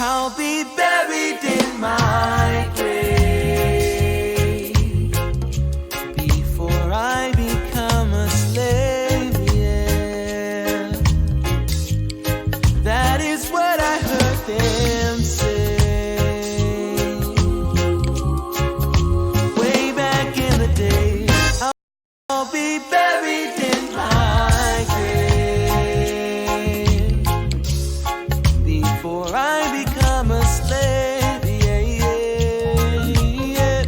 I'll be buried in my grave before I become a slave, yeah. That is what I heard them say way back in the day. I'll be buried in my grave before I become a slave, yeah, yeah.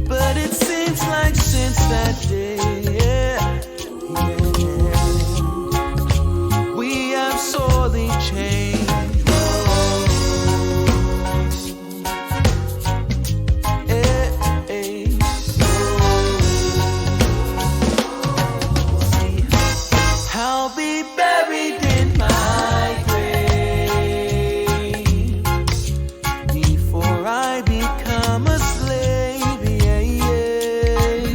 But it seems like since that day, yeah, we have sorely changed. I'll be buried in my grave before I become a slave, yeah, yeah.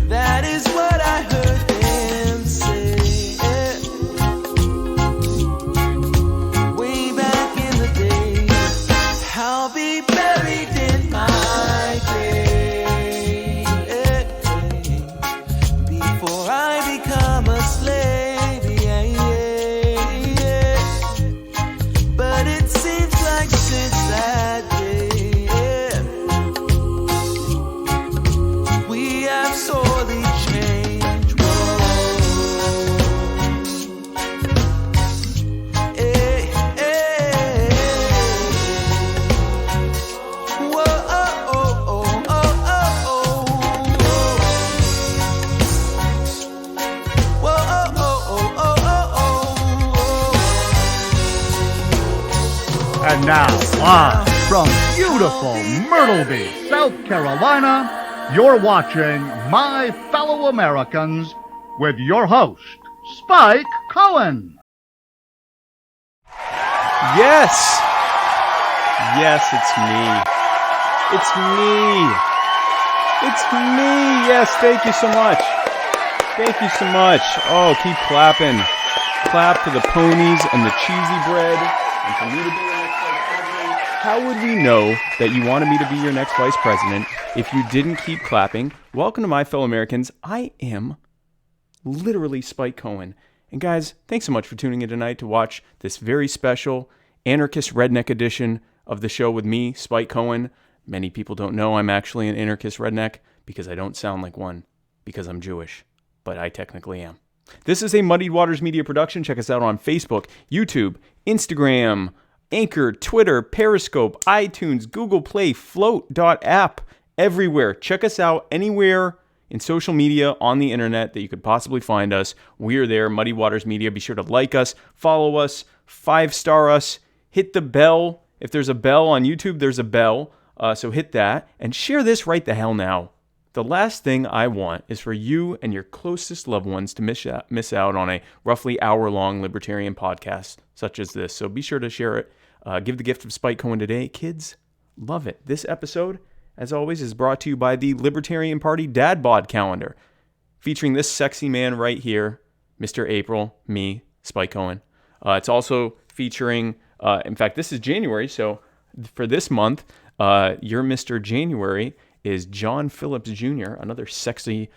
That is what I heard them say, yeah. Way back in the day. I'll be buried in my grave, yeah, before I become a slave, yeah, yeah. But it seems like since that day, yeah, we have sorely changed. Whoa. Hey, hey. Whoa, oh, oh, oh, oh, oh, Whoa, oh, oh, oh, oh, oh. And now, live from beautiful Myrtle Beach, South Carolina, you're watching My Fellow Americans with your host, Spike Cohen. Yes! Yes, it's me. It's me. It's me. Yes, thank you so much. Thank you so much. Oh, keep clapping. Clap to the ponies and the cheesy bread. And for me to be your next vice president. How would we know that you wanted me to be your next vice president if you didn't keep clapping? Welcome to My Fellow Americans. I am literally Spike Cohen. And guys, thanks so much for tuning in tonight to watch this very special anarchist redneck edition of the show with me, Spike Cohen. Many people don't know I'm actually an anarchist redneck because I don't sound like one because I'm Jewish, but I technically am. This is a Muddied Waters Media production. Check us out on Facebook, YouTube, Instagram, Anchor, Twitter, Periscope, iTunes, Google Play, Float.app, everywhere. Check us out anywhere in social media on the internet that you could possibly find us. We're there, Muddy Waters Media. Be sure to like us, follow us, 5-star us, hit the bell. If there's a bell on YouTube, there's a bell. So hit that and share this right the hell now. The last thing I want is for you and your closest loved ones to miss out on a roughly hour-long libertarian podcast such as this. So be sure to share it. Give the gift of Spike Cohen today. Kids, love it. This episode, as always, is brought to you by the Libertarian Party Dad Bod Calendar, featuring this sexy man right here, Mr. April, me, Spike Cohen. It's also featuring, in fact, this is January, so for this month, your Mr. January is John Phillips Jr., another sexy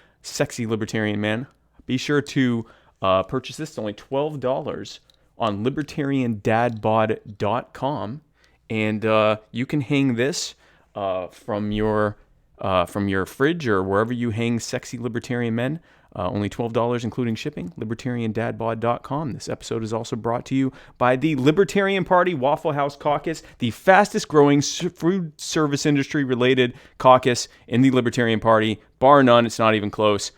libertarian man. Be sure to purchase this. It's only $12 on libertariandadbod.com, and you can hang this from your fridge or wherever you hang sexy libertarian men. Only $12 including shipping, libertariandadbod.com. This episode is also brought to you by the Libertarian Party Waffle House Caucus, the fastest growing food service industry related caucus in the Libertarian Party. Bar none, it's not even close.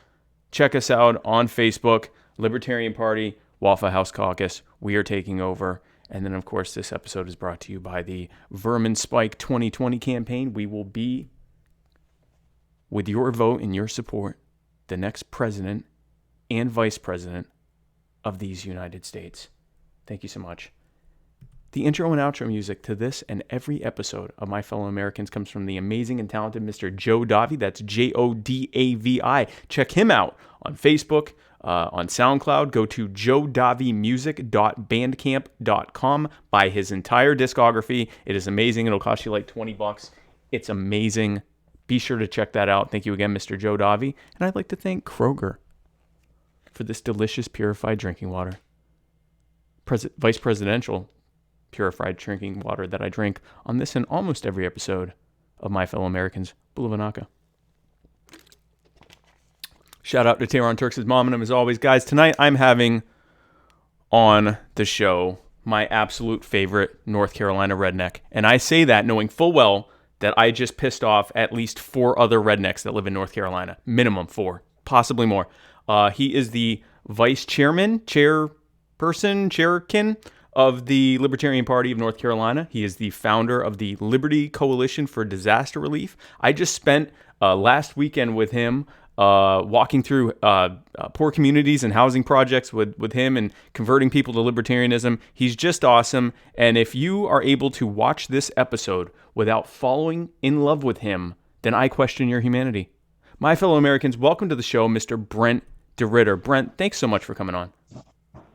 Check us out on Facebook, Libertarian Party Waffle House Caucus. We are taking over. And then, of course, this episode is brought to you by the Vermin Spike 2020 campaign. We will be, with your vote and your support, the next president and vice president of these United States. Thank you so much. The intro and outro music to this and every episode of My Fellow Americans comes from the amazing and talented Mr. Joe Davi. That's Jodavi. Check him out on Facebook. on SoundCloud. Go to joedavimusic.bandcamp.com. Buy his entire discography. It is amazing. It'll cost you like $20. It's amazing. Be sure to check that out. Thank you again, Mr. Joe Davi. And I'd like to thank Kroger for this delicious purified drinking water. Vice Presidential purified drinking water that I drink on this and almost every episode of My Fellow Americans, Bulavanaka. Shout out to Tehran Turks' mom and him as always. Guys, tonight I'm having on the show my absolute favorite North Carolina redneck. And I say that knowing full well that I just pissed off at least 4 other rednecks that live in North Carolina. Minimum 4, possibly more. He is the vice chairman of the Libertarian Party of North Carolina. He is the founder of the Liberty Coalition for Disaster Relief. I just spent last weekend with him walking through poor communities and housing projects with him and converting people to libertarianism. He's just awesome. And if you are able to watch this episode without falling in love with him, then I question your humanity. My fellow Americans, welcome to the show, Mr. Brent DeRidder. Brent, thanks so much for coming on.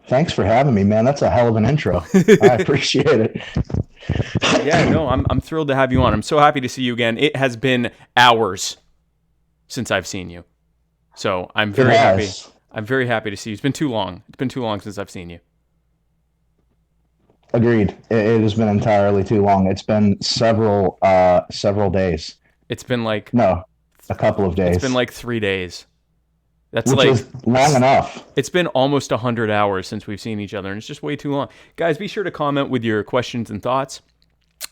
Thanks for having me, man. That's a hell of an intro. I appreciate it. Yeah, no, I'm thrilled to have you on. I'm so happy to see you again. It has been hours since I've seen you. So I'm very happy. I'm very happy to see you. It's been too long. It's been too long since I've seen you. Agreed. It has been entirely too long. It's been several days. It's been like a couple of days. It's been like 3 days. That's Which is long enough. It's been almost 100 hours since we've seen each other, and it's just way too long. Guys, be sure to comment with your questions and thoughts,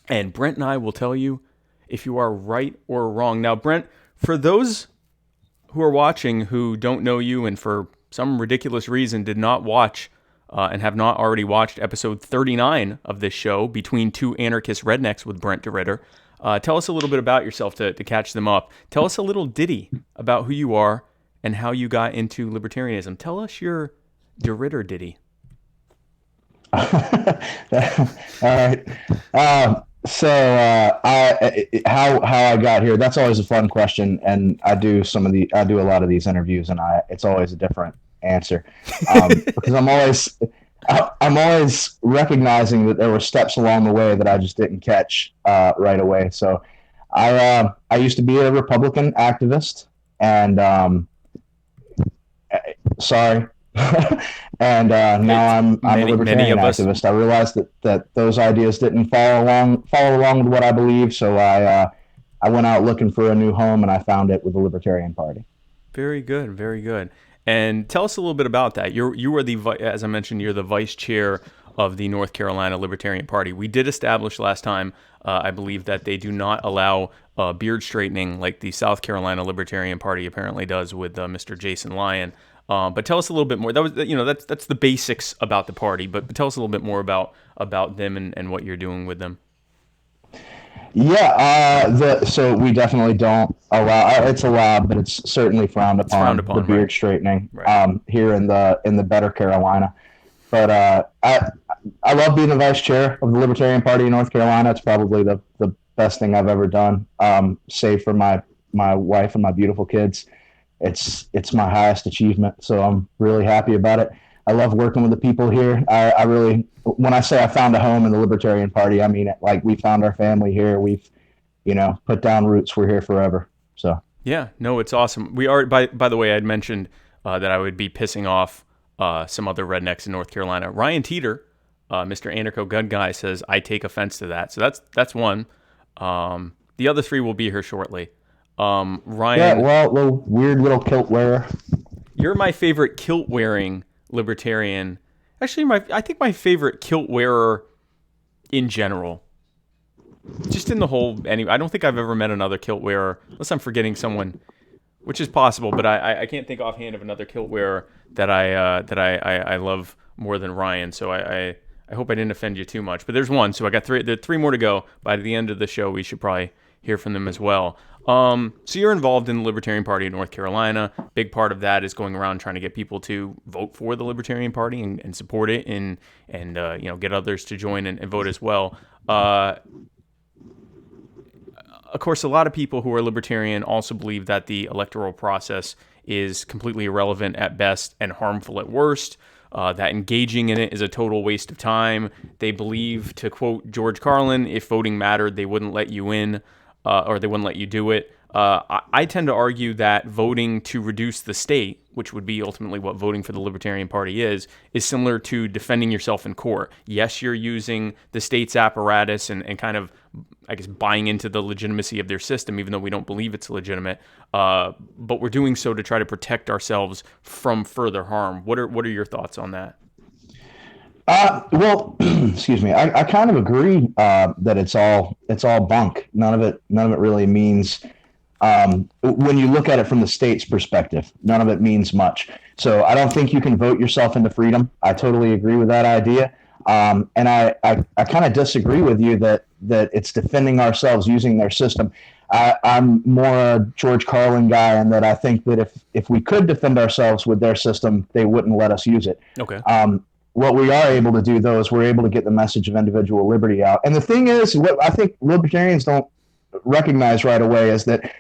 and Brent and I will tell you if you are right or wrong. Now, Brent, for those who are watching who don't know you and for some ridiculous reason did not watch and have not already watched episode 39 of this show, Between Two Anarchist Rednecks with Brent DeRidder, tell us a little bit about yourself to catch them up. Tell us a little ditty about who you are and how you got into libertarianism. Tell us your DeRidder ditty. All right. So how I got here, that's always a fun question. And I do a lot of these interviews and it's always a different answer. Because I'm always recognizing that there were steps along the way that I just didn't catch right away. So I used to be a Republican activist and sorry. And now I'm a libertarian activist. I realized that those ideas didn't follow along with what I believe, so I went out looking for a new home, and I found it with the Libertarian Party. Very good, very good. And tell us a little bit about that. You are as I mentioned, you're the vice chair of the North Carolina Libertarian Party. We did establish last time, I believe, that they do not allow beard straightening like the South Carolina Libertarian Party apparently does with Mr. Jason Lyon. But tell us a little bit more. That's the basics about the party. But tell us a little bit more about them and what you're doing with them. Yeah. So we definitely don't allow. It's allowed, but it's certainly frowned upon. The beard straightening here in the better Carolina. But I love being the vice chair of the Libertarian Party in North Carolina. It's probably the best thing I've ever done, save for my wife and my beautiful kids. It's my highest achievement, so I'm really happy about it. I love working with the people here. I really, when I say I found a home in the Libertarian Party, I mean it. Like, we found our family here. We've, put down roots. We're here forever. So yeah, no, it's awesome. We are. By the way, I'd mentioned that I would be pissing off some other rednecks in North Carolina. Ryan Teeter, Mr. Anarcho Gun Guy, says I take offense to that. So that's one. The other 3 will be here shortly. Ryan. Yeah, well, little weird little kilt wearer. You're my favorite kilt wearing libertarian. Actually, I think my favorite kilt wearer in general. Just in the whole. Anyway, I don't think I've ever met another kilt wearer, unless I'm forgetting someone, which is possible. But I can't think offhand of another kilt wearer that I love more than Ryan. So I hope I didn't offend you too much. But there's one. So I got 3. There are 3 more to go. By the end of the show, we should probably hear from them as well. So you're involved in the Libertarian Party in North Carolina. Big part of that is going around trying to get people to vote for the Libertarian Party and support it and get others to join and vote as well. Of course, a lot of people who are libertarian also believe that the electoral process is completely irrelevant at best and harmful at worst. That engaging in it is a total waste of time. They believe, to quote George Carlin, if voting mattered, they wouldn't let you in, or they wouldn't let you do it. I tend to argue that voting to reduce the state, which would be ultimately what voting for the Libertarian Party is similar to defending yourself in court. Yes, you're using the state's apparatus and kind of, I guess, buying into the legitimacy of their system, even though we don't believe it's legitimate. But we're doing so to try to protect ourselves from further harm. What are your thoughts on that? Well, excuse me. I kind of agree that it's all bunk. None of it really means. When you look at it from the state's perspective, none of it means much. So I don't think you can vote yourself into freedom. I totally agree with that idea. And I kind of disagree with you that it's defending ourselves using their system. I'm more a George Carlin guy, and that I think that if we could defend ourselves with their system, they wouldn't let us use it. Okay. What we are able to do, though, is we're able to get the message of individual liberty out. And the thing is, what I think libertarians don't recognize right away is that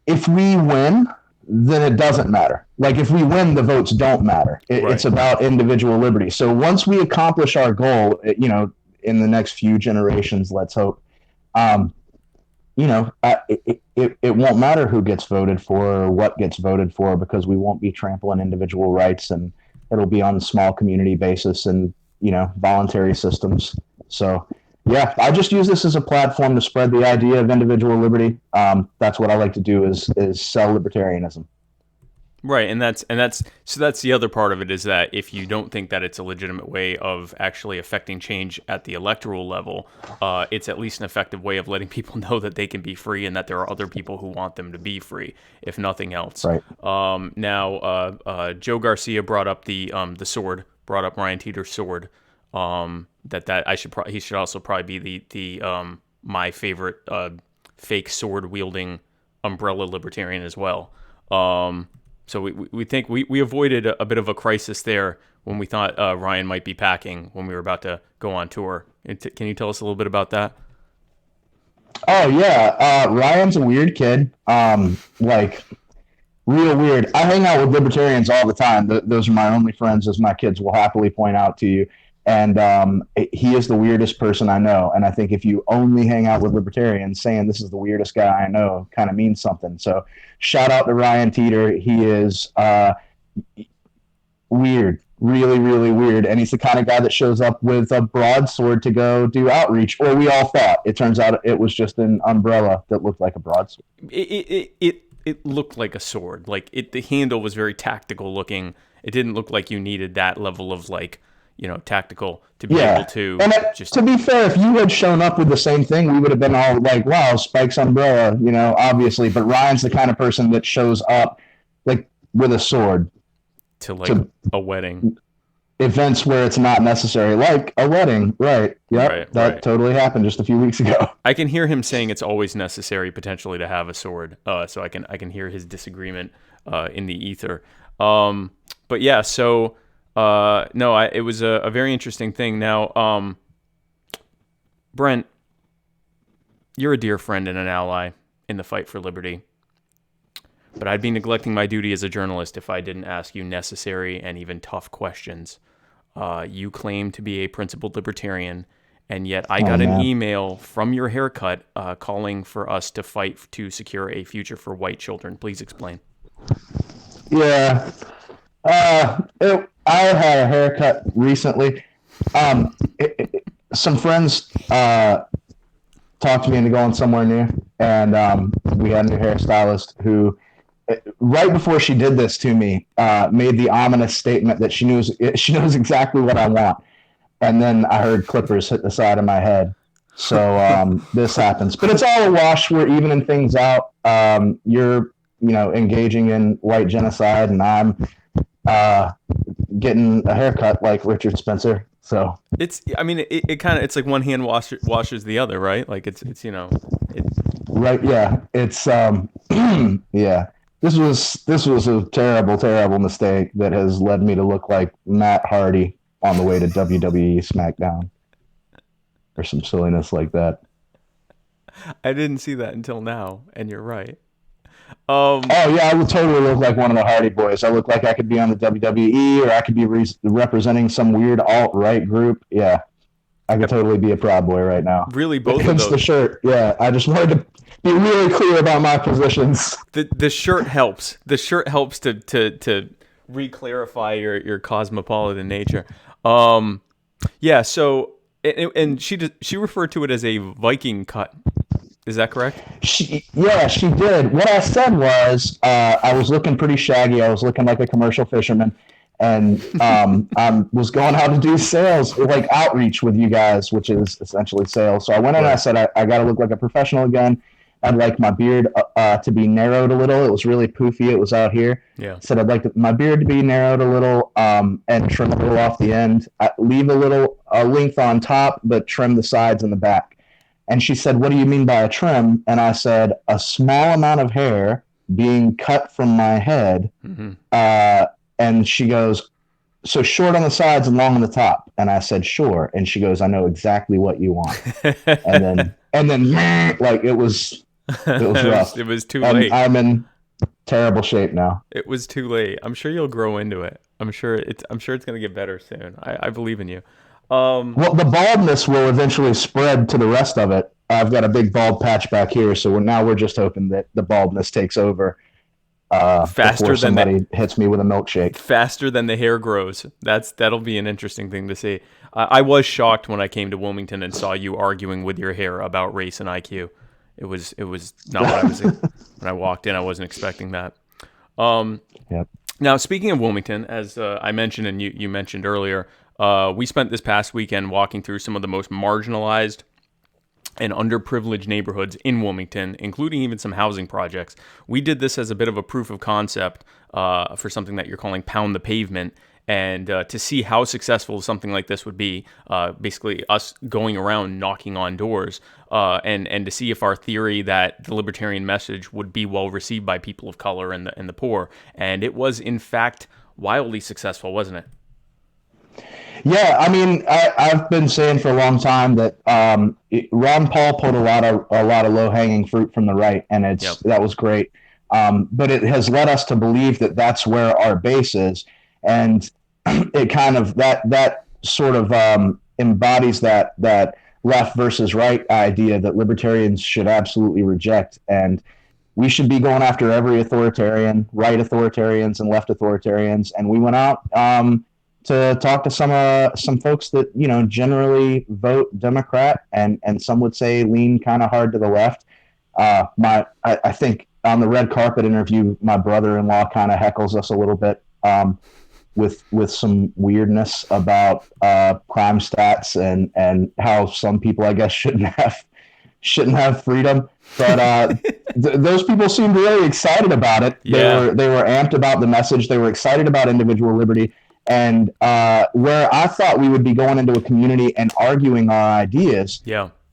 if we win, then it doesn't matter. Like, if we win, the votes don't matter. It's about individual liberty. So once we accomplish our goal, in the next few generations, let's hope, it won't matter who gets voted for or what gets voted for, because we won't be trampling individual rights, and it'll be on a small community basis and, voluntary systems. So, yeah, I just use this as a platform to spread the idea of individual liberty. That's what I like to do is sell libertarianism. Right, and that's the other part of it, is that if you don't think that it's a legitimate way of actually affecting change at the electoral level, it's at least an effective way of letting people know that they can be free and that there are other people who want them to be free, if nothing else. Right. Now, Joe Garcia brought up the sword, brought up Ryan Teeter's sword. He should also probably be the my favorite fake sword wielding umbrella libertarian as well. So we think we avoided a bit of a crisis there when we thought Ryan might be packing when we were about to go on tour. Can you tell us a little bit about that? Oh yeah, Ryan's a weird kid. Real weird. I hang out with libertarians all the time. Those are my only friends, as my kids will happily point out to you. And he is the weirdest person I know. And I think if you only hang out with libertarians, saying this is the weirdest guy I know kind of means something. So shout out to Ryan Teeter. He is weird, really, really weird. And he's the kind of guy that shows up with a broadsword to go do outreach, or we all thought. It turns out it was just an umbrella that looked like a broadsword. It looked like a sword. Like the handle was very tactical looking. It didn't look like you needed that level of tactical to be able to. And to be fair, if you had shown up with the same thing, we would have been all like, wow, Spike's umbrella, obviously. But Ryan's the kind of person that shows up like with a sword to a wedding. Events where it's not necessary, like a wedding. Right. Yep. That totally happened just a few weeks ago. I can hear him saying it's always necessary potentially to have a sword. So I can hear his disagreement in the ether. But yeah, so it was a very interesting thing. Now, Brent, you're a dear friend and an ally in the fight for liberty. But I'd be neglecting my duty as a journalist if I didn't ask you necessary and even tough questions. You claim to be a principled libertarian, and yet I got an email from your haircut calling for us to fight to secure a future for white children. Please explain. Yeah. I had a haircut recently. Some friends talked to me into going somewhere new, and we had a new hairstylist who, right before she did this to me, made the ominous statement that she knows exactly what I want. And then I heard clippers hit the side of my head. So this happens, but it's all a wash. We're evening things out. You're engaging in white genocide, and I'm getting a haircut like Richard Spencer. So it's like one hand washes the other, right? Like it's right. Yeah. It's yeah. This was a terrible, terrible mistake that has led me to look like Matt Hardy on the way to WWE SmackDown or some silliness like that. I didn't see that until now, and you're right. Oh yeah, I would totally look like one of the Hardy Boys. I look like I could be on the WWE, or I could be representing some weird alt-right group. Yeah, I could totally be a Proud Boy right now. Really, both of Hence those. the shirt. Yeah, I just wanted to be really clear about my positions. The shirt helps. The shirt helps to re-clarify your cosmopolitan nature. Yeah. So and she referred to it as a Viking cut. Is that correct? She did. What I said was, I was looking pretty shaggy. I was looking like a commercial fisherman, and I was going out to do sales, like outreach with you guys, which is essentially sales. So I went in and I said, I got to look like a professional again. I'd like my beard to be narrowed a little. It was really poofy. It was out here. Yeah. Said I'd like my beard to be narrowed a little, and trim a little off the end. Leave a little length on top, but trim the sides and the back. And she said, "What do you mean by a trim?" And I said, "A small amount of hair being cut from my head." Mm-hmm. And she goes, "So short on the sides and long on the top?" And I said, "Sure." And she goes, "I know exactly what you want." and then like it was rough. It was too late. I'm in terrible shape now. It was too late. I'm sure you'll grow into it. I'm sure it's going to get better soon. I believe in you. Well, the baldness will eventually spread to the rest of it. I've got a big bald patch back here, so we're just hoping that the baldness takes over faster than somebody hits me with a milkshake. Faster than the hair grows. That'll be an interesting thing to see. I was shocked when I came to Wilmington and saw you arguing with your hair about race and IQ. It was not what I was when I walked in. I wasn't expecting that. Yep. Now, speaking of Wilmington, as I mentioned and you mentioned earlier, we spent this past weekend walking through some of the most marginalized and underprivileged neighborhoods in Wilmington, including even some housing projects. We did this as a bit of a proof of concept for something that you're calling Pound the Pavement, and to see how successful something like this would be, basically us going around knocking on doors, and to see if our theory that the libertarian message would be well received by people of color and the poor. And it was, in fact, wildly successful, wasn't it? Yeah, I mean, I've been saying for a long time that Ron Paul pulled a lot of low-hanging fruit from the right, and that was great. But it has led us to believe that that's where our base is, and it kind of that sort of embodies that left versus right idea that libertarians should absolutely reject, and we should be going after every authoritarian, right authoritarians and left authoritarians. And we went out to talk to some folks that, you know, generally vote Democrat, and some would say lean kind of hard to the left. I think on the red carpet interview, my brother-in-law kind of heckles us a little bit with some weirdness about crime stats and how some people, I guess, shouldn't have freedom. But those people seemed really excited about it. Yeah. They were amped about the message. They were excited about individual liberty. And where I thought we would be going into a community and arguing our ideas,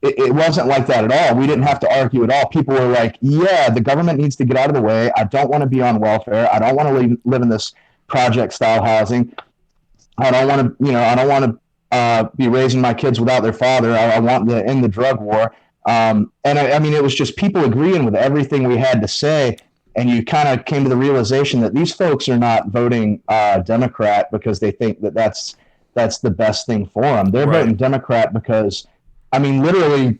it wasn't like that at all. We didn't have to argue at all. People were like, yeah, the government needs to get out of the way. I don't want to be on welfare. I don't want to live in this project-style housing. I don't want to be raising my kids without their father. I want to end the drug war. And I mean, it was just people agreeing with everything we had to say. And you kind of came to the realization that these folks are not voting Democrat because they think that that's the best thing for them. They're voting Democrat because, I mean, literally,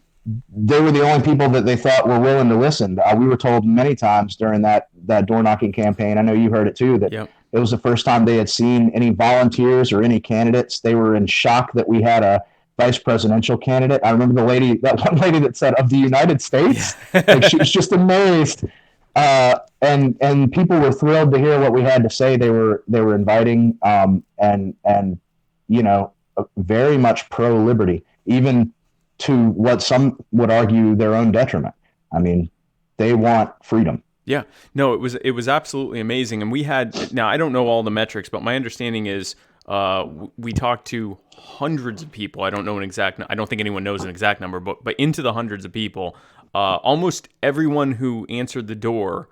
they were the only people that they thought were willing to listen. We were told many times during that door knocking campaign, I know you heard it too, that it was the first time they had seen any volunteers or any candidates. They were in shock that we had a vice presidential candidate. I remember that one lady that said, "Of the United States," like she was just amazed. And people were thrilled to hear what we had to say. They were inviting, and you know, very much pro liberty, even to what some would argue their own detriment. I mean, they want freedom. Yeah, no, it was absolutely amazing. And we had, now I don't know all the metrics, but my understanding is we talked to hundreds of people. I don't think anyone knows an exact number, but into the hundreds of people. Almost everyone who answered the door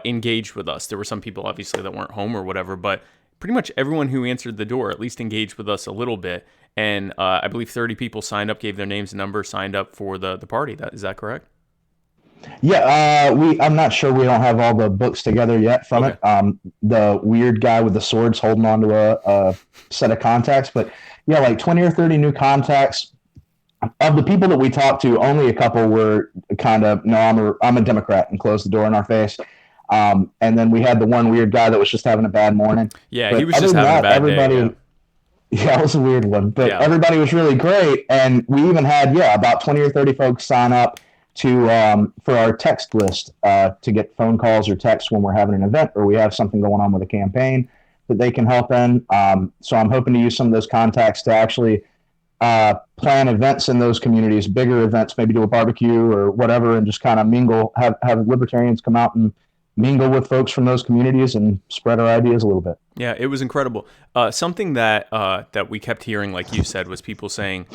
engaged with us. There were some people obviously that weren't home or whatever, but pretty much everyone who answered the door at least engaged with us a little bit. And I believe 30 people signed up, gave their names and numbers, signed up for the party. Is that correct? Yeah, I'm not sure, we don't have all the books together yet from it. The weird guy with the swords holding onto a set of contacts, but yeah, like 20 or 30 new contacts. Of the people that we talked to, only a couple were kind of, no, I'm a Democrat, and closed the door in our face. And then we had the one weird guy that was just having a bad morning. Yeah, but he was just having a bad day. Yeah, it was a weird one, but everybody was really great. And we even had, about 20 or 30 folks sign up to for our text list to get phone calls or texts when we're having an event or we have something going on with a campaign that they can help in. So I'm hoping to use some of those contacts to actually plan events in those communities, bigger events, maybe do a barbecue or whatever, and just kind of mingle, have libertarians come out and mingle with folks from those communities and spread our ideas a little bit. Yeah, it was incredible. Something that we kept hearing, like you said, was people saying,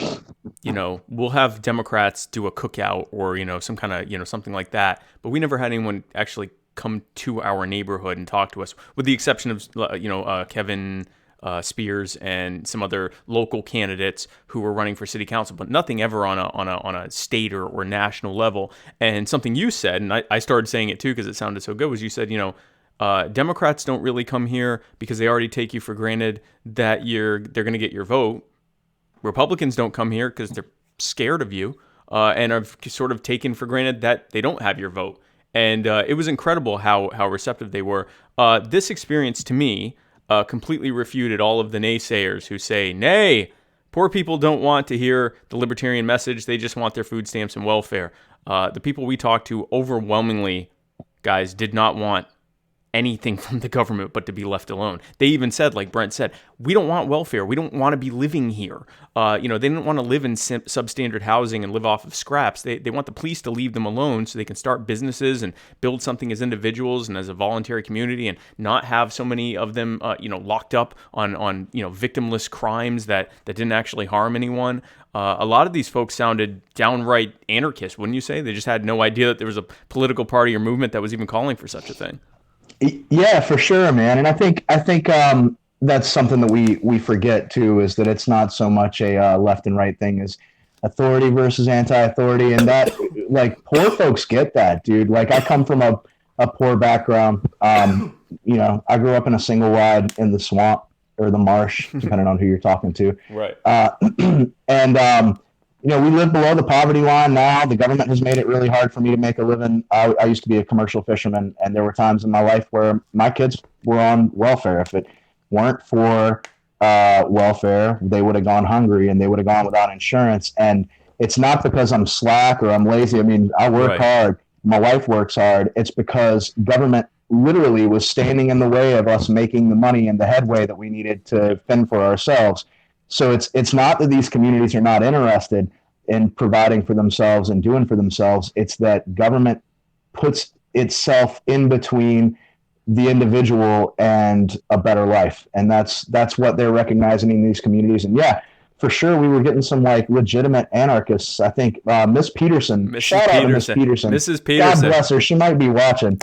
we'll have Democrats do a cookout or, some kind of, something like that. But we never had anyone actually come to our neighborhood and talk to us, with the exception of, Kevin Spears and some other local candidates who were running for city council, but nothing ever on a state or national level. And something you said, and I started saying it too because it sounded so good, was you said, Democrats don't really come here because they already take you for granted that they're going to get your vote. Republicans don't come here because they're scared of you and are sort of taken for granted that they don't have your vote. And it was incredible how receptive they were. This experience to me completely refuted all of the naysayers who say, nay, poor people don't want to hear the libertarian message. They just want their food stamps and welfare. The people we talked to overwhelmingly, guys, did not want anything from the government but to be left alone. They even said, like Brent said, we don't want welfare. We don't want to be living here. They didn't want to live in substandard housing and live off of scraps. They want the police to leave them alone so they can start businesses and build something as individuals and as a voluntary community, and not have so many of them, locked up on victimless crimes that didn't actually harm anyone. A lot of these folks sounded downright anarchist, wouldn't you say? They just had no idea that there was a political party or movement that was even calling for such a thing. Yeah, for sure, man. And I think that's something that we forget too, is that it's not so much a left and right thing as authority versus anti-authority. And that, like, poor folks get that, dude. Like, I come from a poor background. I grew up in a single wide in the swamp or the marsh, depending on who you're talking to. Right. We live below the poverty line now. The government has made it really hard for me to make a living. I used to be a commercial fisherman, and there were times in my life where my kids were on welfare. If it weren't for welfare, they would have gone hungry and they would have gone without insurance. And it's not because I'm slack or I'm lazy. I mean, I work hard. My wife works hard. It's because government literally was standing in the way of us making the money and the headway that we needed to fend for ourselves. So it's not that these communities are not interested in providing for themselves and doing for themselves. It's that government puts itself in between the individual and a better life. And that's what they're recognizing in these communities. And yeah, for sure, we were getting some like legitimate anarchists. I think Miss Peterson. Shout out to Miss Peterson. Mrs. Peterson. God bless her. She might be watching.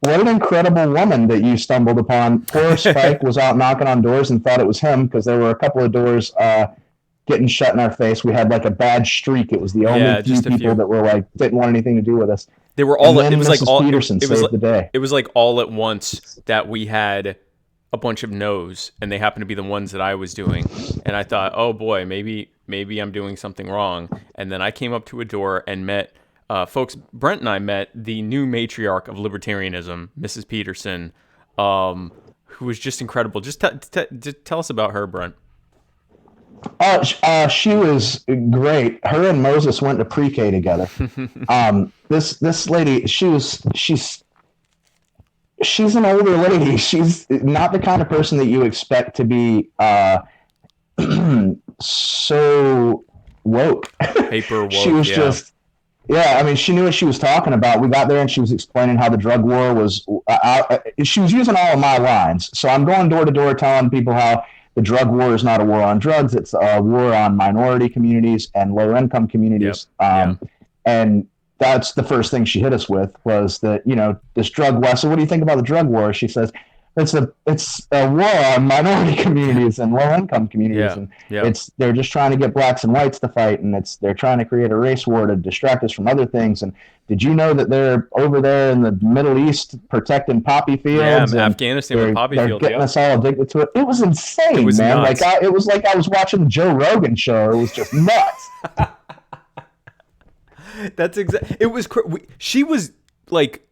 What an incredible woman that you stumbled upon. Poor Spike was out knocking on doors and thought it was him because there were a couple of doors getting shut in our face. We had like a bad streak. It was the only few people that were like didn't want anything to do with us. They were all. It was Mrs. like all. Peterson saved the day. It was like all at once that we had a bunch of no's, and they happened to be the ones that I was doing. And I thought, oh boy, maybe I'm doing something wrong. And then I came up to a door and met. Folks, Brent and I met the new matriarch of libertarianism, Mrs. Peterson, who was just incredible. Just tell us about her, Brent. She was great. Her and Moses went to pre-K together. This lady, she's an older lady. She's not the kind of person that you expect to be so woke. Paper woke. She was just. Yeah, I mean, she knew what she was talking about. We got there and she was explaining how the drug war was she was using all of my lines. So I'm going door to door telling people how the drug war is not a war on drugs. It's a war on minority communities and low income communities. And that's the first thing she hit us with was that, this drug war. So what do you think about the drug war? She says, it's a war on minority communities and low income communities, and they're just trying to get blacks and whites to fight, and they're trying to create a race war to distract us from other things. And did you know that they're over there in the Middle East protecting poppy fields? Yeah, Afghanistan with poppy fields. They're getting us all addicted to it. It was insane, it was man. Nuts. It was like I was watching the Joe Rogan show. It was just nuts. That's exactly. It was. She was like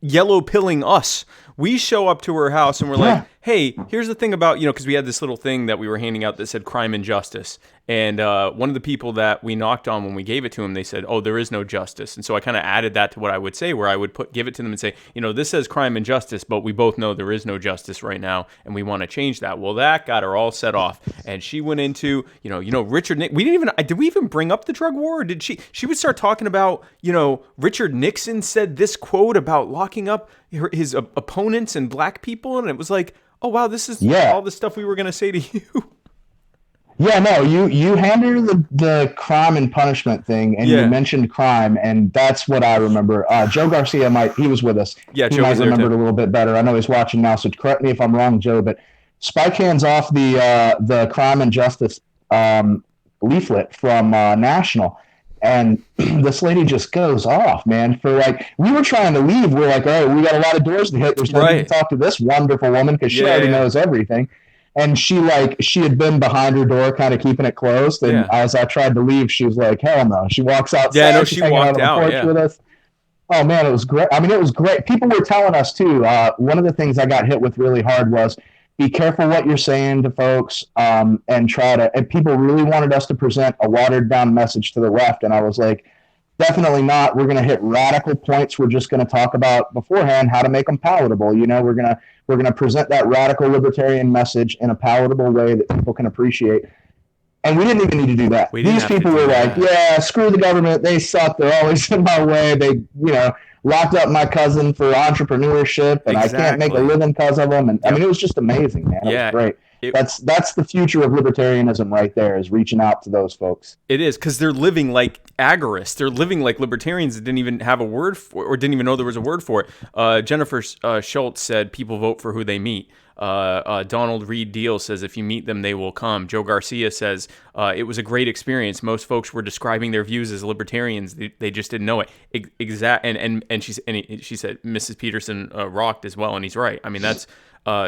yellow pilling us. We show up to her house and we're like, hey, here's the thing about, because we had this little thing that we were handing out that said crime and justice. And one of the people that we knocked on when we gave it to him, they said, oh, there is no justice. And so I kind of added that to what I would say, where I would give it to them and say, this says crime and justice, but we both know there is no justice right now, and we want to change that. Well, that got her all set off. And she went into, Richard Nixon. Did we even bring up the drug war? Or did she would start talking about, Richard Nixon said this quote about locking up his opponents and black people. And it was like, oh, wow, this is all the stuff we were going to say to you. Yeah, no, you handed her the crime and punishment thing, and you mentioned crime, and that's what I remember. Joe Garcia he was with us. Yeah, Joe might remember it a little bit better. I know he's watching now, so correct me if I'm wrong, Joe, but Spike hands off the crime and justice leaflet from National, and this lady just goes off, man. We were trying to leave. We're like, all right, we got a lot of doors to hit. There's no need to talk to this wonderful woman because she already knows everything. And she had been behind her door, kind of keeping it closed. And as I tried to leave, she was like, hell no. She walks outside. Yeah, no, she walked out on the porch with us. Oh, man, it was great. I mean, it was great. People were telling us, too. One of the things I got hit with really hard was be careful what you're saying to folks, and people really wanted us to present a watered-down message to the left. And I was like, definitely not. We're going to hit radical points. We're just going to talk about beforehand how to make them palatable. We're going to present that radical libertarian message in a palatable way that people can appreciate. And we didn't even need to do that. These people were like, yeah, screw the government. They suck. They're always in my way. They, locked up my cousin for entrepreneurship, and I can't make a living because of them. And I mean, it was just amazing, man. It was great. That's the future of libertarianism right there, is reaching out to those folks. It is, because they're living like agorists. They're living like libertarians that didn't even have a word for, or didn't even know there was a word for it. Jennifer Schultz said people vote for who they meet. Donald Reed Deal says if you meet them, they will come. Joe Garcia says it was a great experience. Most folks were describing their views as libertarians. They just didn't know it. And she said Mrs. Peterson rocked as well, and he's right. I mean, that's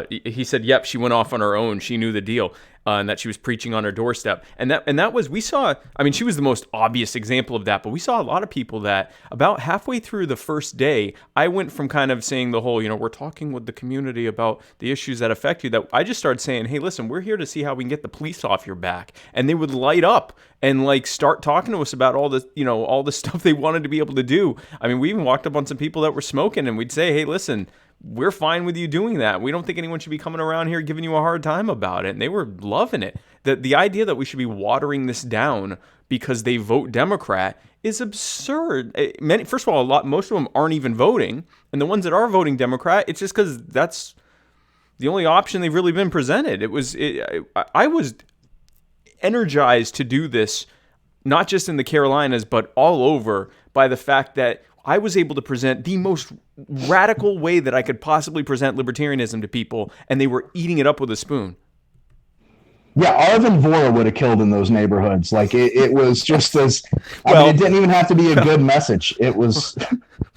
he said, yep, she went off on her own. She knew the deal. And that she was preaching on her doorstep. And that was, we saw, I mean, she was the most obvious example of that, but we saw a lot of people that about halfway through the first day, I went from kind of saying the whole, we're talking with the community about the issues that affect you, that I just started saying, hey, listen, we're here to see how we can get the police off your back. And they would light up and start talking to us about all the, all the stuff they wanted to be able to do. I mean, we even walked up on some people that were smoking, and we'd say, hey, listen, we're fine with you doing that. We don't think anyone should be coming around here giving you a hard time about it. And they were loving it. The idea that we should be watering this down because they vote Democrat is absurd. First of all, most of them aren't even voting. And the ones that are voting Democrat, it's just because that's the only option they've really been presented. I was energized to do this, not just in the Carolinas, but all over, by the fact that I was able to present the most radical way that I could possibly present libertarianism to people, and they were eating it up with a spoon. Yeah, Arvin Vohra would have killed in those neighborhoods. It was just as, I mean, it didn't even have to be a good message. It was.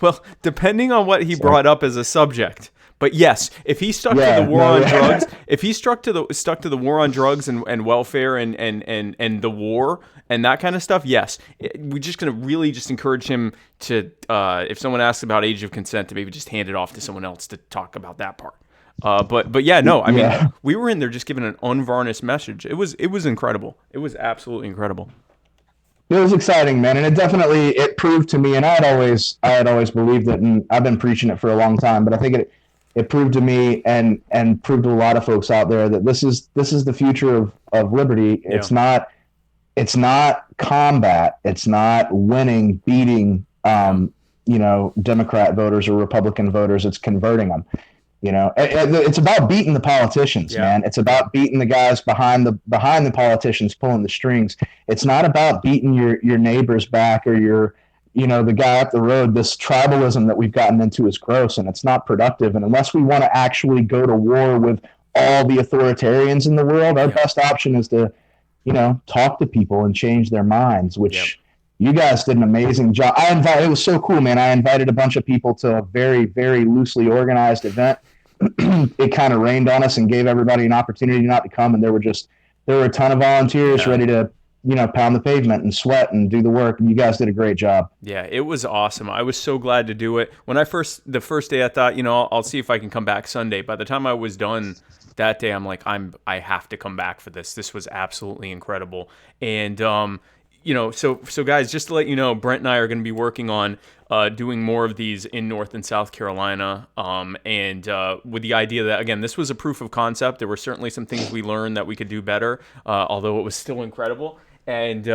Well, depending on what he brought up as a subject. But yes, if he stuck to the war on drugs, if he stuck to the war on drugs and welfare and the war and that kind of stuff, yes, we're just going to really just encourage him to, if someone asks about age of consent, to maybe just hand it off to someone else to talk about that part. But yeah, no, I mean, we were in there just giving an unvarnished message. It was incredible. It was absolutely incredible. It was exciting, man, and it proved to me, and I had always believed it, and I've been preaching it for a long time, but I think it proved to me and proved to a lot of folks out there that this is the future of liberty. Yeah. It's not combat. It's not beating Democrat voters or Republican voters. It's converting them. It's about beating the politicians, man. It's about beating the guys behind the politicians pulling the strings. It's not about beating your neighbors back or your the guy up the road, this tribalism that we've gotten into is gross and it's not productive. And unless we want to actually go to war with all the authoritarians in the world, our best option is to, talk to people and change their minds, which you guys did an amazing job. It was so cool, man. I invited a bunch of people to a very, very loosely organized event. It kind of rained on us and gave everybody an opportunity not to come. And there were a ton of volunteers ready to, pound the pavement and sweat and do the work. And you guys did a great job. Yeah, it was awesome. I was so glad to do it. When the first day I thought, I'll see if I can come back Sunday. By the time I was done that day, I'm like, I have to come back for this. This was absolutely incredible. And, so guys, just to let you know, Brent and I are going to be working on doing more of these in North and South Carolina, and with the idea that, again, this was a proof of concept. There were certainly some things we learned that we could do better, although it was still incredible. And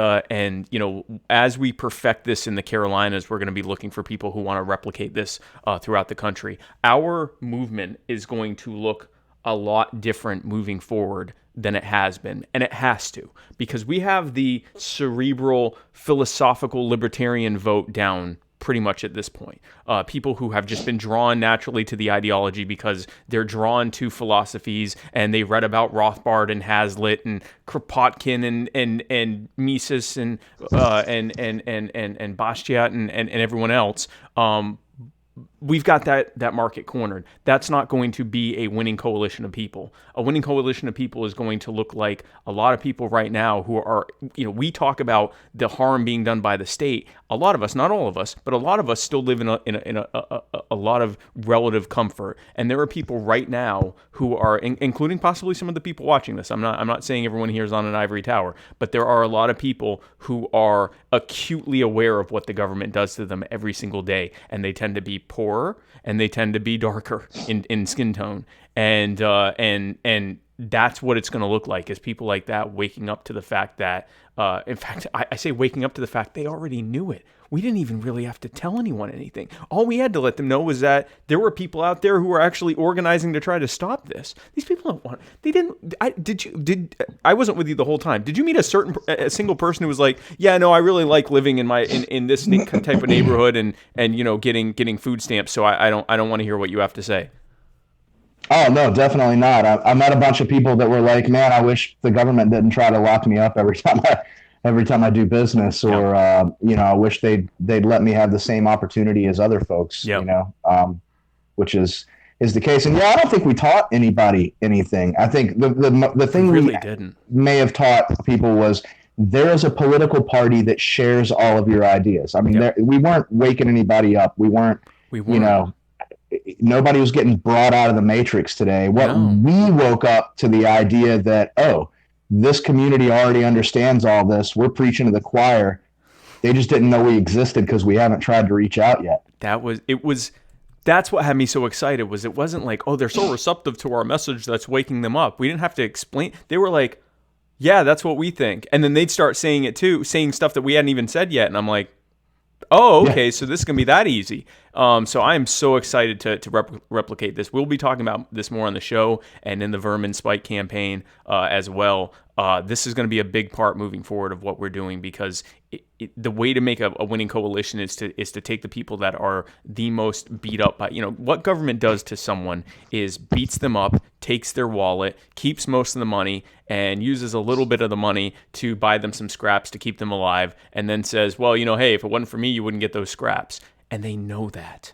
as we perfect this in the Carolinas, we're going to be looking for people who want to replicate this throughout the country. Our movement is going to look a lot different moving forward than it has been, and it has to, because we have the cerebral, philosophical libertarian vote down pretty much at this point. People who have just been drawn naturally to the ideology because they're drawn to philosophies and they read about Rothbard and Hazlitt and Kropotkin and Mises and Bastiat and everyone else. We've got that market cornered. That's not going to be a winning coalition of people. A winning coalition of people is going to look like a lot of people right now who are, we talk about the harm being done by the state. A lot of us, not all of us, but a lot of us still live in a lot of relative comfort. And there are people right now who are, including possibly some of the people watching this. I'm not saying everyone here is on an ivory tower, but there are a lot of people who are acutely aware of what the government does to them every single day, and they tend to be poorer and they tend to be darker in skin tone, and that's what it's going to look like, is people like that waking up to the fact that, in fact, I say waking up to the fact they already knew it. We didn't even really have to tell anyone anything. All we had to let them know was that there were people out there who were actually organizing to try to stop this. These people don't want. They didn't. I wasn't with you the whole time. Did you meet a single person who was like, yeah, no, I really like living in this type of neighborhood and getting food stamps. So I don't want to hear what you have to say. Oh, no, definitely not. I met a bunch of people that were like, man, I wish the government didn't try to lock me up every time I do business, or, I wish they'd let me have the same opportunity as other folks, which is the case. And I don't think we taught anybody anything. I think the thing we didn't may have taught people was there is a political party that shares all of your ideas. I mean, we weren't waking anybody up. We weren't. Nobody was getting brought out of the matrix today. We woke up to the idea that, this community already understands all this. We're preaching to the choir. They just didn't know we existed because we haven't tried to reach out yet. That's what had me so excited. It wasn't like, they're so receptive to our message that's waking them up. We didn't have to explain. They were like, yeah, that's what we think. And then they'd start saying it too, saying stuff that we hadn't even said yet. And I'm like, oh, okay, so this is going to be that easy. So I am so excited to replicate this. We'll be talking about this more on the show and in the Vermin Spike campaign as well. This is going to be a big part moving forward of what we're doing, because the way to make a winning coalition is to take the people that are the most beat up by, what government does to someone is beats them up, takes their wallet, keeps most of the money, and uses a little bit of the money to buy them some scraps to keep them alive, and then says, well, hey, if it wasn't for me, you wouldn't get those scraps. And they know that.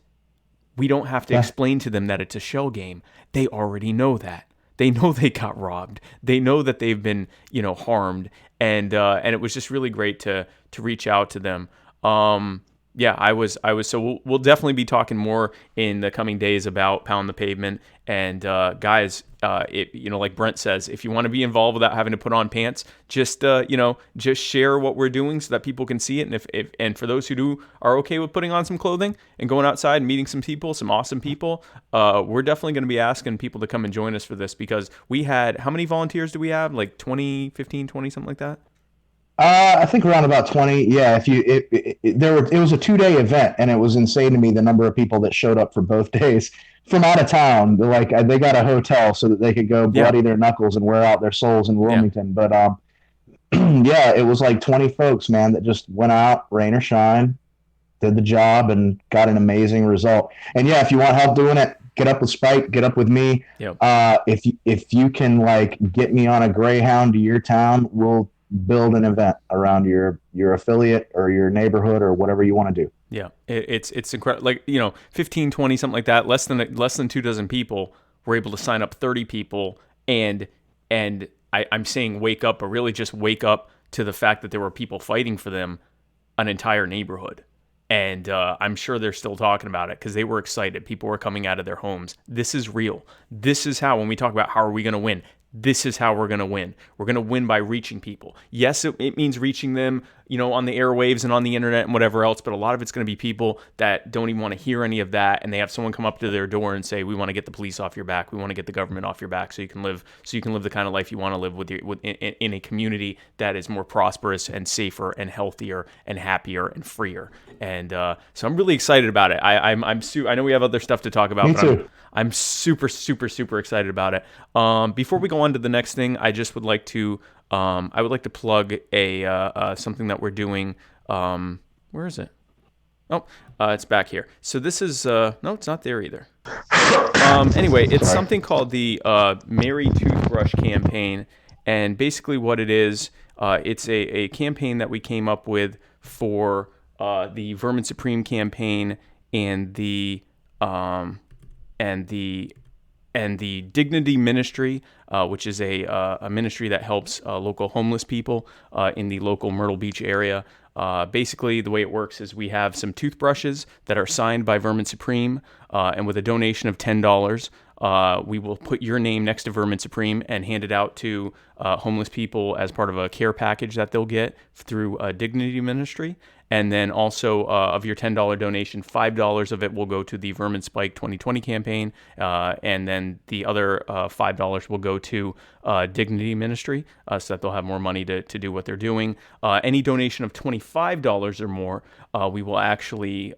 We don't have to explain to them that it's a shell game. They already know that. They know they got robbed. They know that they've been, harmed, and it was just really great to reach out to them. I was. So we'll definitely be talking more in the coming days about Pound the Pavement. And guys, like Brent says, if you want to be involved without having to put on pants, just share what we're doing so that people can see it. And and for those who are okay with putting on some clothing and going outside and meeting some people, some awesome people, we're definitely going to be asking people to come and join us for this, because we had, how many volunteers do we have? Like 20, 15, 20, something like that? I think around about 20. Yeah, it was a 2-day event, and it was insane to me the number of people that showed up for both days from out of town. They got a hotel so that they could go bloody their knuckles and wear out their souls in Wilmington. But it was like 20 folks, man, that just went out, rain or shine, did the job and got an amazing result. And yeah, if you want help doing it, get up with Spike, get up with me. Yep. If you can like get me on a Greyhound to your town, we'll build an event around your affiliate or your neighborhood or whatever you want to do. Yeah, it's incredible. Like, 15, 20, something like that. Less than 2 dozen people were able to sign up 30 people, and I'm saying wake up, but really just wake up to the fact that there were people fighting for them, an entire neighborhood. And I'm sure they're still talking about it because they were excited. People were coming out of their homes. This is real. This is how, when we talk about how are we going to win, this is how we're going to win. We're going to win by reaching people. Yes, it means reaching them, on the airwaves and on the internet and whatever else, but a lot of it's going to be people that don't even want to hear any of that, and they have someone come up to their door and say, "We want to get the police off your back. We want to get the government off your back, so you can live the kind of life you want to live in a community that is more prosperous and safer and healthier and happier and freer." And so I'm really excited about it. I know we have other stuff to talk about, Me but too. I'm super, super, super excited about it. Before we go on to the next thing, I just would like to plug a something that we're doing. Where is it? Oh, it's back here. So this is no, it's not there either. Anyway, it's something called the Merry Toothbrush campaign, and basically what it is, it's a campaign that we came up with for the Vermin Supreme campaign and the Dignity Ministry, which is a ministry that helps local homeless people in the local Myrtle Beach area. Basically, the way it works is we have some toothbrushes that are signed by Vermin Supreme, and with a donation of $10, we will put your name next to Vermin Supreme and hand it out to homeless people as part of a care package that they'll get through Dignity Ministry. And then also of your $10 donation, $5 of it will go to the Vermin Spike 2020 campaign, and then the other $5 will go to Dignity Ministry, so that they'll have more money to do what they're doing. Any donation of $25 or more, we will actually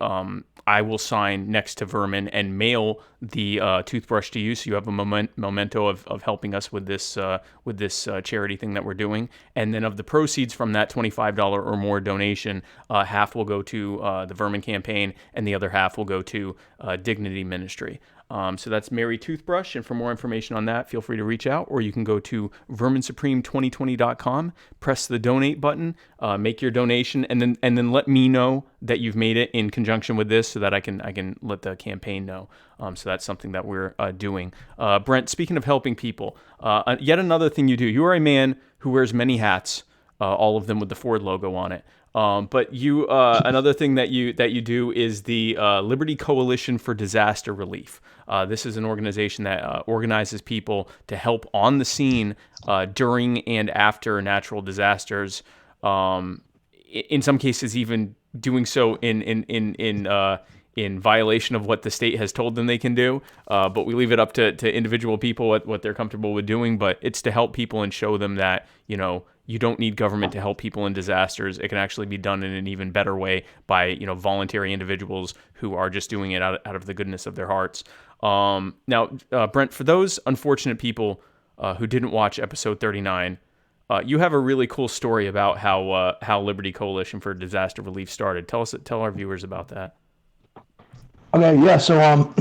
I will sign next to Vermin and mail the toothbrush to you, so you have a memento of helping us with this charity thing that we're doing. And then of the proceeds from that $25 or more donation, half will go to the Vermin campaign, and the other half will go to Dignity Ministry. So that's Merry Toothbrush, and for more information on that, feel free to reach out, or you can go to verminsupreme2020.com, press the donate button, make your donation, and then let me know that you've made it in conjunction with this, so that I can let the campaign know. So that's something that we're doing. Brent, speaking of helping people, yet another thing you do. You are a man who wears many hats, all of them with the Ford logo on it. But you, another thing that you do is the Liberty Coalition for Disaster Relief. This is an organization that organizes people to help on the scene during and after natural disasters. In some cases, even doing so in violation of what the state has told them they can do. But we leave it up to individual people what they're comfortable with doing. But it's to help people and show them that, you don't need government to help people in disasters. It can actually be done in an even better way by, voluntary individuals who are just doing it out of the goodness of their hearts. Now, Brent, for those unfortunate people who didn't watch episode 39, you have a really cool story about how Liberty Coalition for Disaster Relief started. Tell our viewers about that. Okay, yeah. So,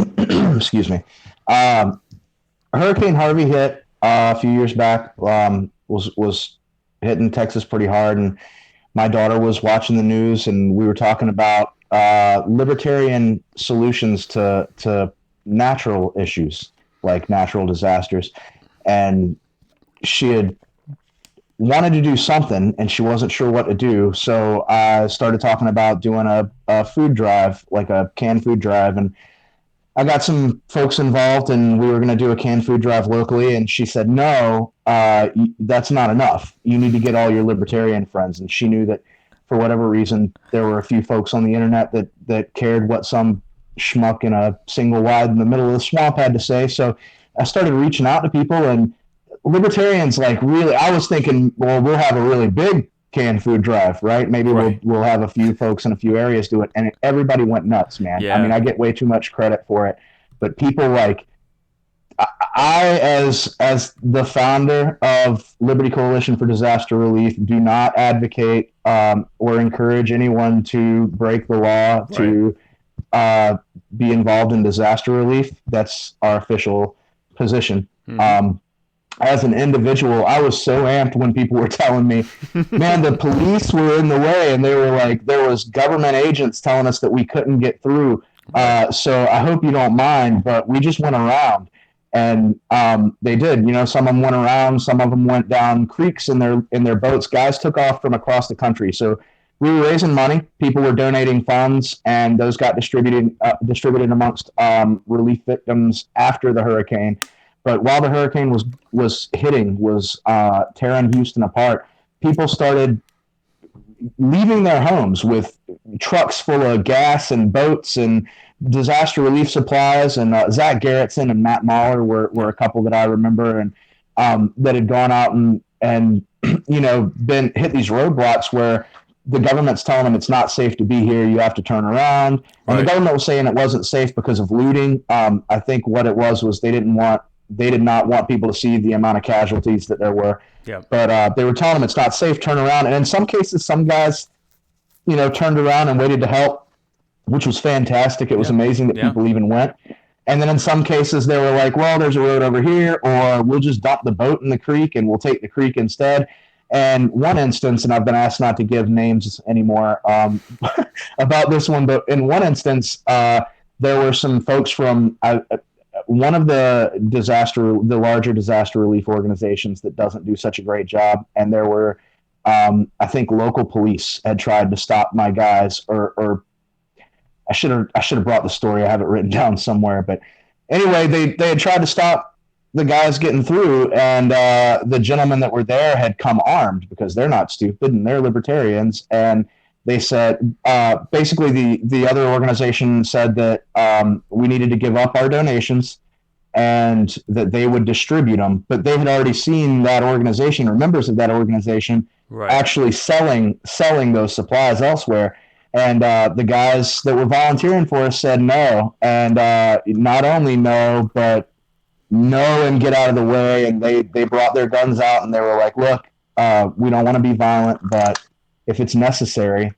excuse me. Hurricane Harvey hit a few years back. Was hitting Texas pretty hard, and my daughter was watching the news, and we were talking about libertarian solutions to natural issues like natural disasters, and she had wanted to do something, and she wasn't sure what to do. So I started talking about doing a food drive, like a canned food drive, and I got some folks involved, and we were going to do a canned food drive locally. And she said, no, that's not enough. You need to get all your libertarian friends. And she knew that for whatever reason, there were a few folks on the internet that cared what some schmuck in a single wide in the middle of the swamp had to say. So I started reaching out to people, and libertarians, like, really, I was thinking, well, we'll have a really big canned food drive, right? Maybe right. We'll have a few folks in a few areas do it, and everybody went nuts, man. Yeah. I mean, I get way too much credit for it, but people, like, I, as the founder of Liberty Coalition for Disaster Relief, do not advocate or encourage anyone to break the law to be involved in disaster relief. That's our official position. As an individual, I was so amped when people were telling me, man, the police were in the way, and they were like, there was government agents telling us that we couldn't get through. So I hope you don't mind, but we just went around, and they did. You know, some of them went around, some of them went down creeks in their boats. Guys took off from across the country. So we were raising money. People were donating funds, and those got distributed amongst relief victims after the hurricane. But while the hurricane was tearing Houston apart, people started leaving their homes with trucks full of gas and boats and disaster relief supplies. And Zach Garrettson and Matt Mahler were a couple that I remember, and that had gone out and you know, been hit these roadblocks where the government's telling them it's not safe to be here. You have to turn around. And the government was saying it wasn't safe because of looting. I think what it was they did not want people to see the amount of casualties that there were. Yeah. But they were telling them it's not safe, turn around. And in some cases, some guys, you know, turned around and waited to help, which was fantastic. It was amazing that people even went. And then in some cases, they were like, well, there's a road over here, or we'll just dump the boat in the creek and we'll take the creek instead. And one instance, and I've been asked not to give names anymore about this one, but in one instance, there were some folks from one of the larger disaster relief organizations that doesn't do such a great job. And there were, I think, local police had tried to stop my guys, or I should have brought the story. I have it written down somewhere. But anyway, they had tried to stop the guys getting through, and the gentlemen that were there had come armed because they're not stupid and they're libertarians. And they said, basically the other organization said that we needed to give up our donations and that they would distribute them. But they had already seen that organization or members of that organization actually selling those supplies elsewhere. And the guys that were volunteering for us said no. And not only no, but no and get out of the way. And they brought their guns out and they were like, look, we don't want to be violent, but if it's necessary,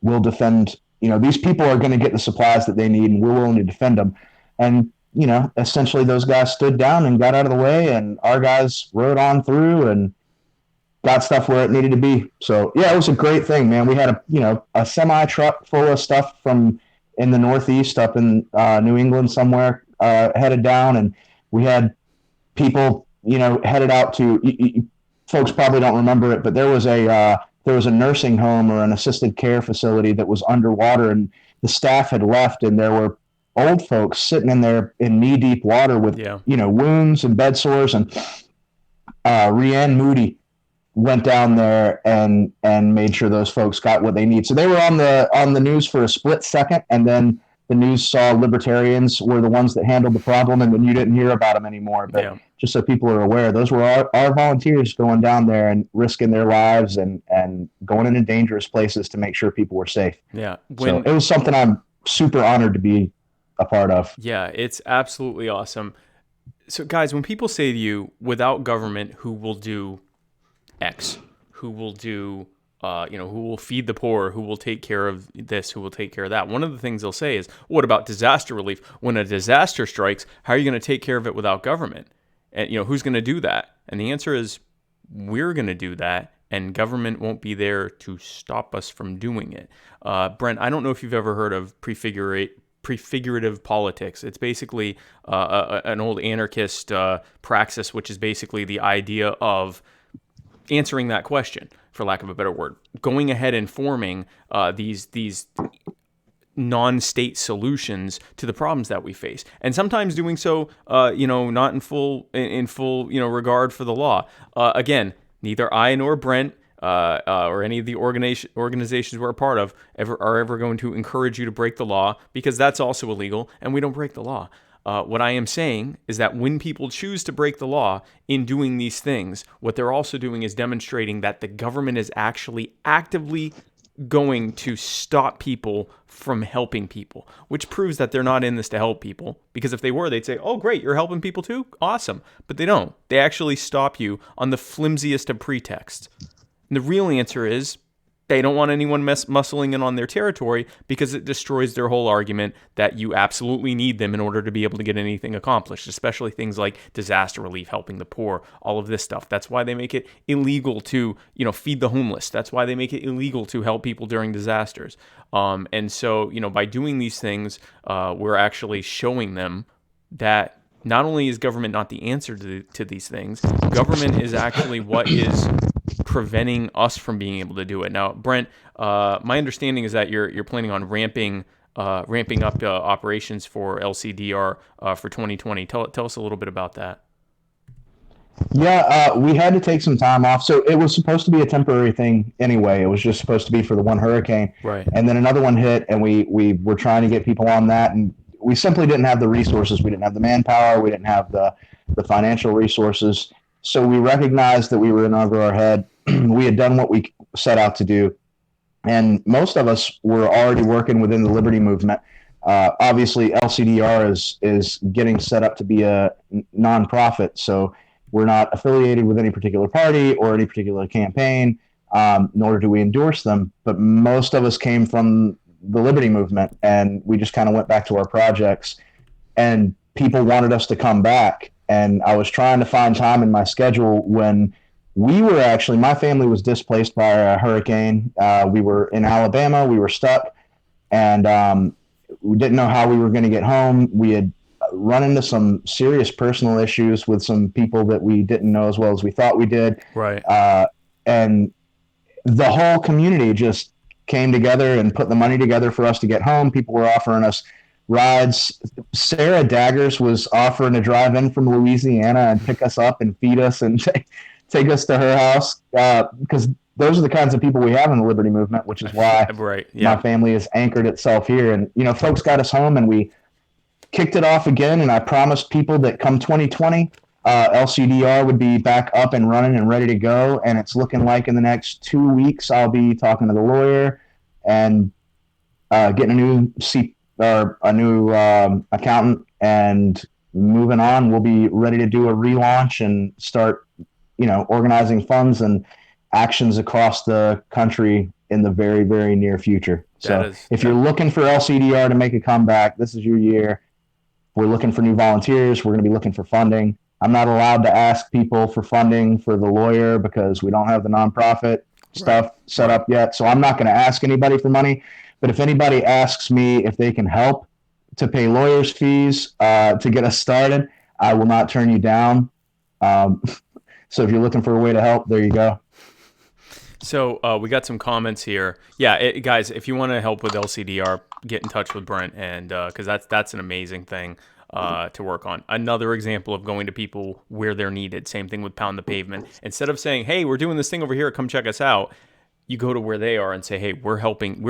we'll defend, you know, these people are going to get the supplies that they need and we're willing to defend them. And, you know, essentially those guys stood down and got out of the way, and our guys rode on through and got stuff where it needed to be. So yeah, it was a great thing, man. We had a semi truck full of stuff from in the Northeast up in New England somewhere, headed down, and we had people, you know, headed out to, folks probably don't remember it, but there was a nursing home or an assisted care facility that was underwater, and the staff had left, and there were old folks sitting in there in knee-deep water with, you know, wounds and bed sores. And Rianne Moody went down there and made sure those folks got what they need. So they were on the news for a split second, and then the news saw libertarians were the ones that handled the problem, and then you didn't hear about them anymore. But just so people are aware, those were our volunteers going down there and risking their lives and going into dangerous places to make sure people were safe. Yeah. So it was something I'm super honored to be a part of. Yeah, it's absolutely awesome. So guys, when people say to you, without government, who will do X, who will do, who will feed the poor, who will take care of this, who will take care of that, one of the things they'll say is, what about disaster relief? When a disaster strikes, how are you going to take care of it without government? And, you know, who's going to do that? And the answer is, we're going to do that, and government won't be there to stop us from doing it. Brent, I don't know if you've ever heard of prefigurative politics. It's basically an old anarchist praxis, which is basically the idea of answering that question, for lack of a better word, going ahead and forming these non-state solutions to the problems that we face, and sometimes doing so, not in full regard for the law. Again, neither I nor Brent or any of the organizations we're a part of are ever going to encourage you to break the law, because that's also illegal, and we don't break the law. What I am saying is that when people choose to break the law in doing these things, what they're also doing is demonstrating that the government is actually actively going to stop people from helping people, which proves that they're not in this to help people. Because if they were, they'd say, oh, great, you're helping people too? Awesome. But they don't. They actually stop you on the flimsiest of pretexts. And the real answer is they don't want anyone muscling in on their territory because it destroys their whole argument that you absolutely need them in order to be able to get anything accomplished, especially things like disaster relief, helping the poor, all of this stuff. That's why they make it illegal to, feed the homeless. That's why they make it illegal to help people during disasters. And so, by doing these things, we're actually showing them that not only is government not the answer to these things, government is actually what is preventing us from being able to do it. Now, Brent, my understanding is that you're planning on ramping up operations for LCDR for 2020. Tell us a little bit about that. Yeah, we had to take some time off. So it was supposed to be a temporary thing anyway. It was just supposed to be for the one hurricane. Right. And then another one hit, and we were trying to get people on that, and we simply didn't have the resources. We didn't have the manpower. We didn't have the financial resources. So we recognized that we were in over our head. We had done what we set out to do. And most of us were already working within the liberty movement. Obviously, LCDR is getting set up to be a nonprofit. So we're not affiliated with any particular party or any particular campaign, nor do we endorse them. But most of us came from the liberty movement, and we just kind of went back to our projects. And people wanted us to come back. And I was trying to find time in my schedule when we were actually, my family was displaced by a hurricane. We were in Alabama. We were stuck, and we didn't know how we were going to get home. We had run into some serious personal issues with some people that we didn't know as well as we thought we did. Right. And the whole community just came together and put the money together for us to get home. People were offering us rides. Sarah Daggers was offering to drive in from Louisiana and pick us up and feed us and take us to her house, because those are the kinds of people we have in the liberty movement, which is why right. Yeah. My family has anchored itself here. And, folks got us home, and we kicked it off again. And I promised people that come 2020, LCDR would be back up and running and ready to go. And it's looking like in the next 2 weeks, I'll be talking to the lawyer and getting a new accountant, and moving on. We'll be ready to do a relaunch and start, organizing funds and actions across the country in the very, very near future. So if you're looking for LCDR to make a comeback, this is your year. We're looking for new volunteers. We're going to be looking for funding. I'm not allowed to ask people for funding for the lawyer because we don't have the nonprofit stuff set up yet. So I'm not going to ask anybody for money. But if anybody asks me if they can help to pay lawyers' fees to get us started, I will not turn you down. So if you're looking for a way to help, there you go. So we got some comments here. Yeah, guys, if you want to help with LCDR, get in touch with Brent, and because that's an amazing thing to work on. Another example of going to people where they're needed. Same thing with Pound the Pavement. Instead of saying, hey, we're doing this thing over here, come check us out, you go to where they are and say, hey, we're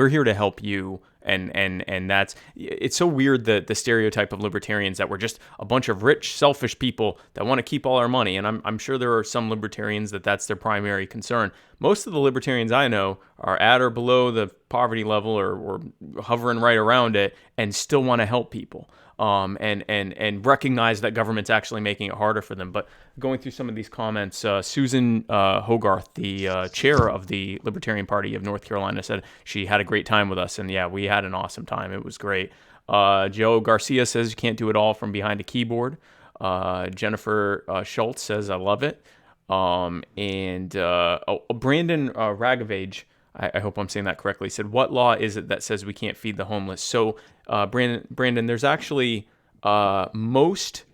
here to help you. And that's, it's so weird, the stereotype of libertarians that we're just a bunch of rich, selfish people that want to keep all our money. And I'm sure there are some libertarians that's their primary concern. Most of the libertarians I know are at or below the poverty level or hovering right around it and still want to help people. And recognize that government's actually making it harder for them. But going through some of these comments, Susan Hogarth, the chair of the Libertarian Party of North Carolina, said she had a great time with us. And yeah, we had an awesome time. It was great. Joe Garcia says you can't do it all from behind a keyboard. Jennifer Schultz says, I love it. Brandon Ragovage, I hope I'm saying that correctly, said, what law is it that says we can't feed the homeless? So, Brandon, there's actually most,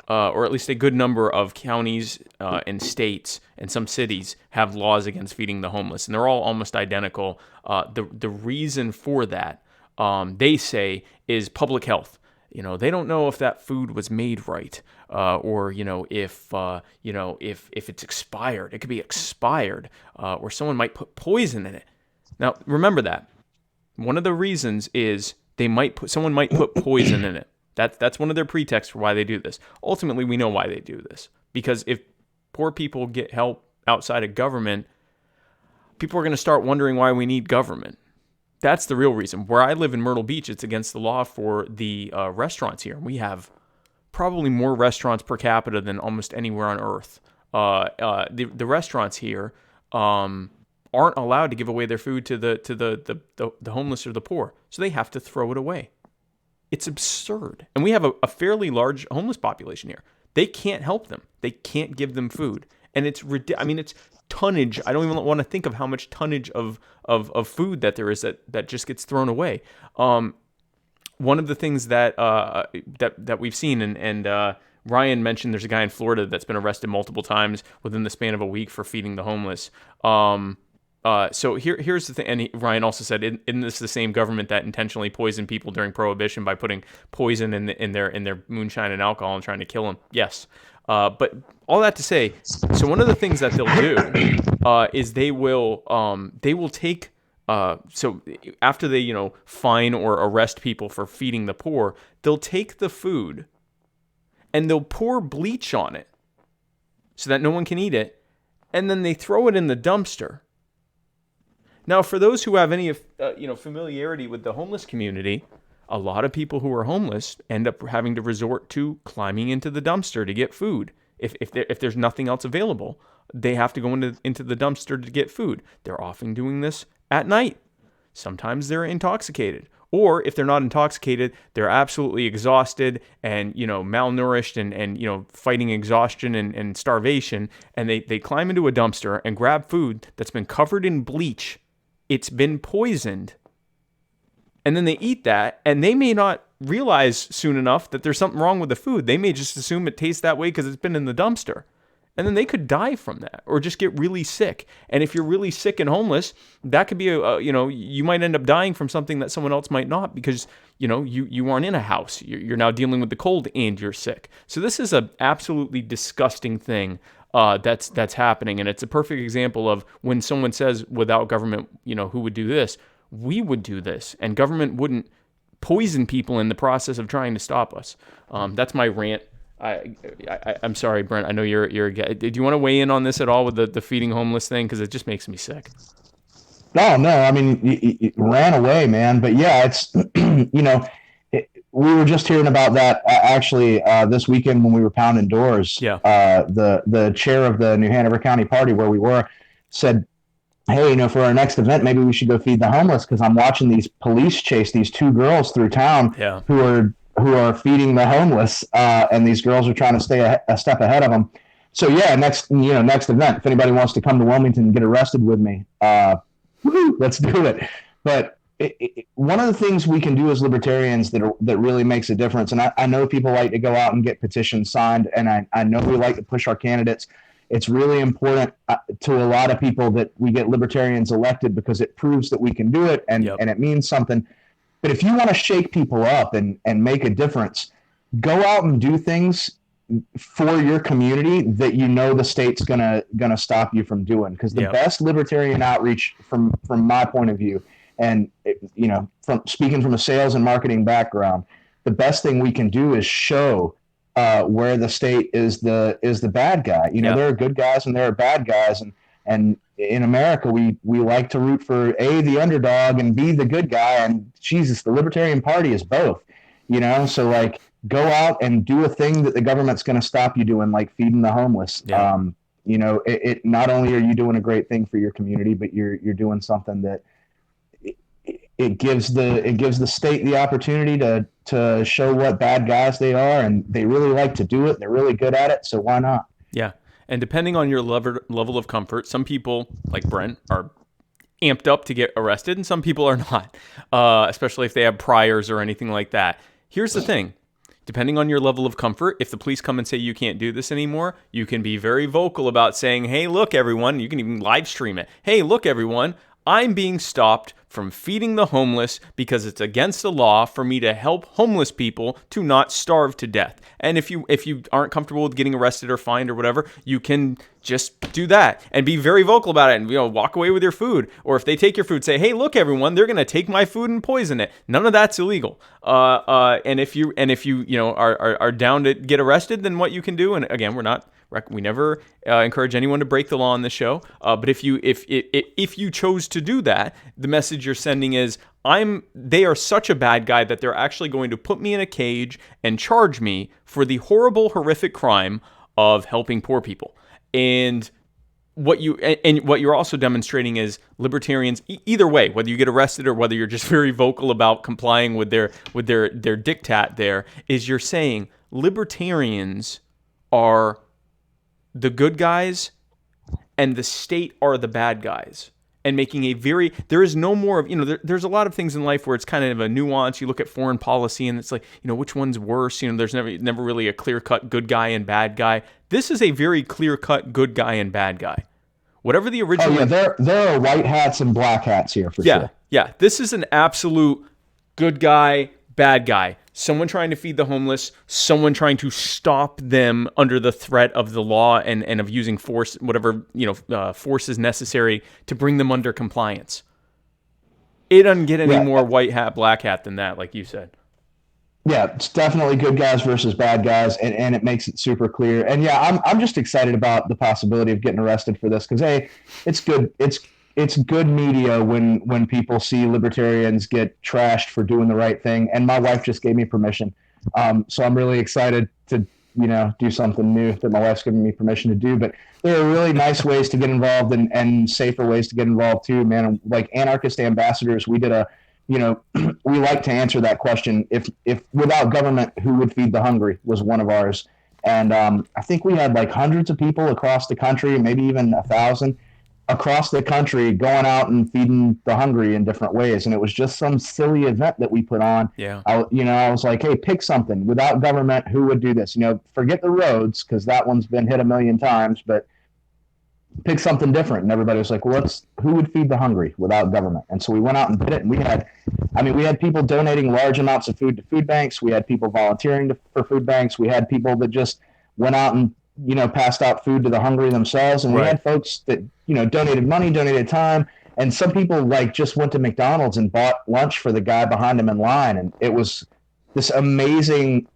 or at least a good number of counties and states and some cities have laws against feeding the homeless, and they're all almost identical. The reason for that, they say, is public health. They don't know if that food was made right, or if it's expired. It could be expired, or someone might put poison in it. Now, remember that. One of the reasons is someone might put poison in it. That's one of their pretexts for why they do this. Ultimately, we know why they do this. Because if poor people get help outside of government, people are going to start wondering why we need government. That's the real reason. Where I live in Myrtle Beach, it's against the law for the restaurants here. We have probably more restaurants per capita than almost anywhere on earth. The restaurants here aren't allowed to give away their food to the homeless or the poor, so they have to throw it away. It's absurd. And we have a fairly large homeless population here. They can't help them. They can't give them food. And it's it's tonnage. I don't even want to think of how much tonnage of food that there is that just gets thrown away. One of the things that we've seen, and Ryan mentioned, there's a guy in Florida that's been arrested multiple times within the span of a week for feeding the homeless. So here's the thing, and Ryan also said, isn't this the same government that intentionally poisoned people during Prohibition by putting poison in their moonshine and alcohol and trying to kill them? Yes. But all that to say, so one of the things that they'll do is they will take, so after they fine or arrest people for feeding the poor, they'll take the food and they'll pour bleach on it so that no one can eat it, and then they throw it in the dumpster. Now, for those who have any familiarity with the homeless community, a lot of people who are homeless end up having to resort to climbing into the dumpster to get food. If there's nothing else available, they have to go into the dumpster to get food. They're often doing this at night. Sometimes they're intoxicated. Or if they're not intoxicated, they're absolutely exhausted and, malnourished and fighting exhaustion and starvation. And they climb into a dumpster and grab food that's been covered in bleach. It's been poisoned. And then they eat that, and they may not realize soon enough that there's something wrong with the food. They may just assume it tastes that way because it's been in the dumpster. And then they could die from that or just get really sick. And if you're really sick and homeless, that could be you might end up dying from something that someone else might not because, you aren't in a house. You're now dealing with the cold and you're sick. So this is an absolutely disgusting thing that's happening. And it's a perfect example of when someone says without government, who would do this? We would do this, and government wouldn't poison people in the process of trying to stop us. That's my rant. I'm sorry, Brent. I know you're a guy. Did you want to weigh in on this at all with the feeding homeless thing? Because it just makes me sick. No. I mean, it ran away, man. But yeah, it's we were just hearing about that actually this weekend when we were pounding doors. Yeah. The chair of the New Hanover County Party where we were said, hey, for our next event, maybe we should go feed the homeless because I'm watching these police chase these two girls through town who are feeding the homeless, and these girls are trying to stay a step ahead of them. So yeah, next event, if anybody wants to come to Wilmington and get arrested with me, let's do it. But one of the things we can do as libertarians that really makes a difference, and I know people like to go out and get petitions signed, and I know we like to push our candidates. It's really important to a lot of people that we get libertarians elected because it proves that we can do it and it means something. But if you want to shake people up and make a difference, go out and do things for your community that the state's gonna stop you from doing. Because the best libertarian outreach from my point of view, and from speaking from a sales and marketing background, the best thing we can do is show where the state is the bad guy. There are good guys and there are bad guys, and in America we like to root for A, the underdog, and B, the good guy. And Jesus, the Libertarian Party is both. So like go out and do a thing that the government's going to stop you doing, like feeding the homeless. It not only are you doing a great thing for your community, but you're doing something that it gives the state the opportunity to show what bad guys they are, and they really like to do it. They're really good at it, so why not? Yeah, and depending on your level of comfort, some people, like Brent, are amped up to get arrested, and some people are not, especially if they have priors or anything like that. Here's the thing. Depending on your level of comfort, if the police come and say you can't do this anymore, you can be very vocal about saying, hey, look, everyone, you can even live stream it. Hey, look, everyone, I'm being stopped from feeding the homeless because it's against the law for me to help homeless people to not starve to death. And if you aren't comfortable with getting arrested or fined or whatever, you can just do that and be very vocal about it and walk away with your food. Or if they take your food, say, hey, look, everyone, they're going to take my food and poison it. None of that's illegal. And if you are down to get arrested, then what you can do, and again, we never encourage anyone to break the law on this show. But if you chose to do that, the message you're sending is, they are such a bad guy that they're actually going to put me in a cage and charge me for the horrible, horrific crime of helping poor people. And what you're also demonstrating is libertarians, either way, whether you get arrested or whether you're just very vocal about complying with their diktat there, is you're saying libertarians are the good guys and the state are the bad guys. And making there is no more of, there's a lot of things in life where it's kind of a nuance. You look at foreign policy and it's like, which one's worse? There's never really a clear-cut good guy and bad guy. This is a very clear-cut good guy and bad guy. Whatever the original... Oh, yeah, there are white hats and black hats here for sure. Yeah, this is an absolute good guy, bad guy. Someone trying to feed the homeless, someone trying to stop them under the threat of the law and of using force, whatever force is necessary to bring them under compliance. It doesn't get any more white hat, black hat than that, like you said. Yeah, it's definitely good guys versus bad guys, and it makes it super clear. And yeah, I'm just excited about the possibility of getting arrested for this because hey, it's good. It's good media when people see libertarians get trashed for doing the right thing. And my wife just gave me permission. So I'm really excited to, do something new that my wife's giving me permission to do. But there are really nice ways to get involved and safer ways to get involved too, man. Like anarchist ambassadors, we did we like to answer that question. If without government, who would feed the hungry was one of ours. And I think we had like hundreds of people across the country, maybe even 1,000 across the country going out and feeding the hungry in different ways. And it was just some silly event that we put on. Yeah. I was like, hey, pick something without government. Who would do this? Forget the roads because that one's been hit 1,000,000 times, but pick something different. And everybody was like, well, who would feed the hungry without government? And so we went out and did it. And we had people donating large amounts of food to food banks. We had people volunteering for food banks. We had people that just went out and passed out food to the hungry themselves. And we had folks that, donated money, donated time. And some people just went to McDonald's and bought lunch for the guy behind them in line. And it was this amazing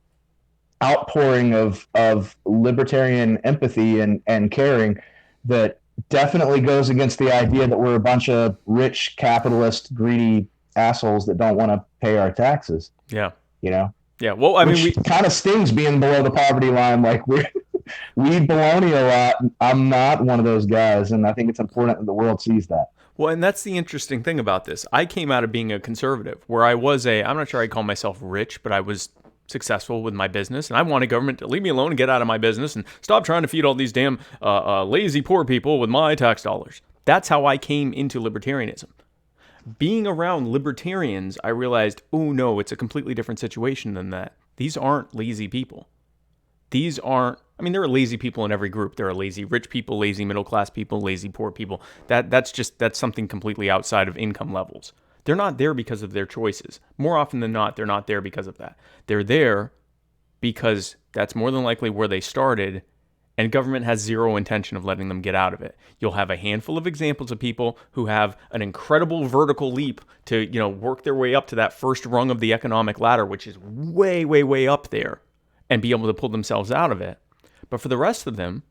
outpouring of libertarian empathy and caring that definitely goes against the idea that we're a bunch of rich, capitalist, greedy assholes that don't want to pay our taxes. Yeah. Yeah. Well, we kind of stings being below the poverty line. Like we eat bologna a lot. I'm not one of those guys, and I think it's important that the world sees that. Well, and that's the interesting thing about this. I came out of being a conservative, where I was I'm not sure I call myself rich, but I was successful with my business, and I wanted government to leave me alone and get out of my business and stop trying to feed all these damn lazy poor people with my tax dollars. That's how I came into libertarianism. Being around libertarians, I realized, oh no, it's a completely different situation than that. These aren't lazy people. There are lazy people in every group. There are lazy rich people, lazy middle-class people, lazy poor people. That's something completely outside of income levels. They're not there because of their choices. More often than not, they're not there because of that. They're there because that's more than likely where they started, and government has zero intention of letting them get out of it. You'll have a handful of examples of people who have an incredible vertical leap to, work their way up to that first rung of the economic ladder, which is way, way, way up there, and be able to pull themselves out of it. But for the rest of them,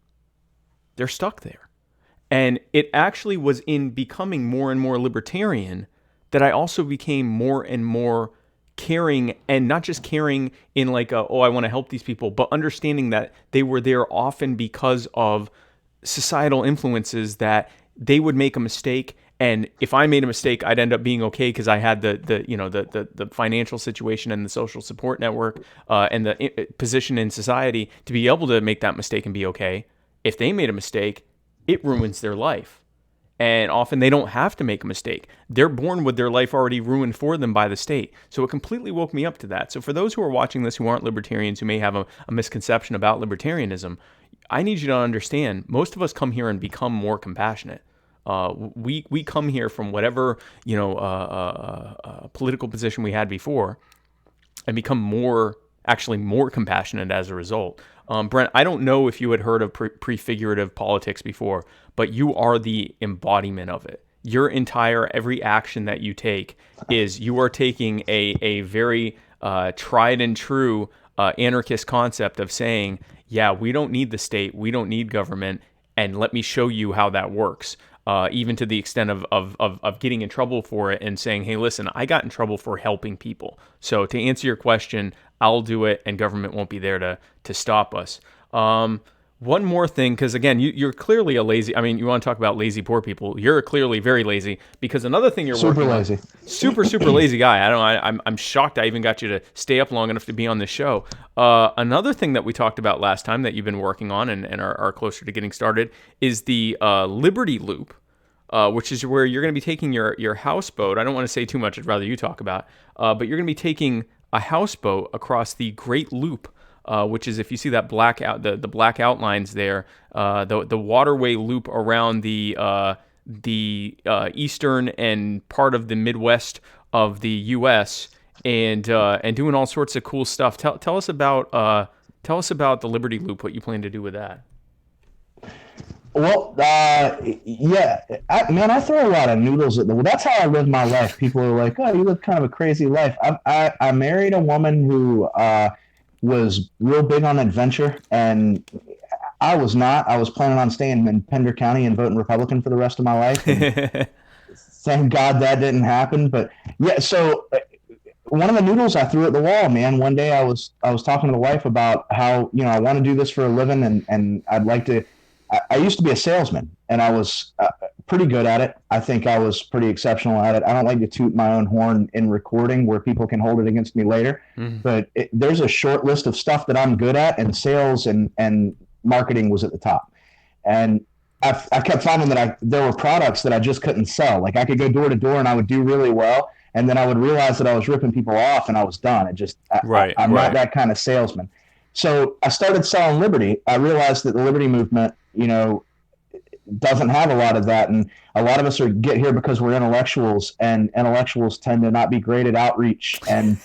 they're stuck there. And it actually was in becoming more and more libertarian that I also became more and more caring, and not just caring in I want to help these people, but understanding that they were there often because of societal influences, that they would make a mistake, and if I made a mistake, I'd end up being okay because I had the financial situation and the social support network and the position in society to be able to make that mistake and be okay. If they made a mistake, it ruins their life. And often they don't have to make a mistake. They're born with their life already ruined for them by the state. So it completely woke me up to that. So for those who are watching this who aren't libertarians, who may have a misconception about libertarianism, I need you to understand, most of us come here and become more compassionate. We come here from whatever political position we had before and become more compassionate as a result. Brent, I don't know if you had heard of prefigurative politics before, but you are the embodiment of it. Your every action that you take you are taking a very tried and true anarchist concept of saying, yeah, we don't need the state, we don't need government, and let me show you how that works. even to the extent of getting in trouble for it and saying, hey, listen, I got in trouble for helping people. So to answer your question, I'll do it, and government won't be there to stop us. One more thing, because again, you're clearly a lazy. I mean, you want to talk about lazy poor people? You're clearly very lazy. Because another thing you're super working lazy, on, super lazy guy. I'm shocked. I even got you to stay up long enough to be on this show. Another thing that we talked about last time that you've been working on and are closer to getting started is the Liberty Loop, which is where you're going to be taking your houseboat. I don't want to say too much. I'd rather you talk about. But you're going to be taking a houseboat across the Great Loop. Which is, if you see that the black outlines there, the waterway loop around the eastern and part of the Midwest of the U.S. and doing all sorts of cool stuff. Tell us about the Liberty Loop. What you plan to do with that? Well, yeah, I throw a lot of noodles at that's how I live my life. People are like, "Oh, you live kind of a crazy life." I married a woman who was real big on adventure, and I was not. I was planning on staying in Pender County and voting Republican for the rest of my life. And thank God that didn't happen. But yeah, so one of the noodles I threw at the wall, man. One day I was talking to the wife about how, I want to do this for a living, and I'd like to. I used to be a salesman, and I was pretty good at it. I think I was pretty exceptional at it. I don't like to toot my own horn in recording where people can hold it against me later. Mm-hmm. But there's a short list of stuff that I'm good at, and sales and marketing was at the top. And I kept finding that there were products that I just couldn't sell. Like I could go door to door and I would do really well, and then I would realize that I was ripping people off and I was done. I'm not that kind of salesman. So I started selling Liberty. I realized that the Liberty movement, doesn't have a lot of that, and a lot of us get here because we're intellectuals, and intellectuals tend to not be great at outreach and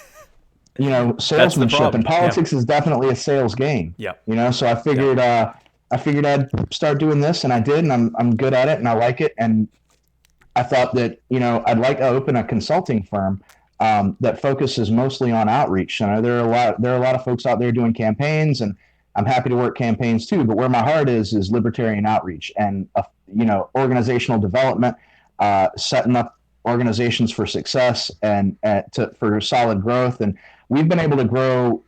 salesmanship, and politics is definitely a sales game. Yeah. So I figured I'd start doing this, and I did, and I'm good at it, and I like it, and I thought that I'd like to open a consulting firm that focuses mostly on outreach. There are a lot of folks out there doing campaigns, and I'm happy to work campaigns too, but where my heart is libertarian outreach and organizational development, setting up organizations for success and for solid growth. And we've been able to grow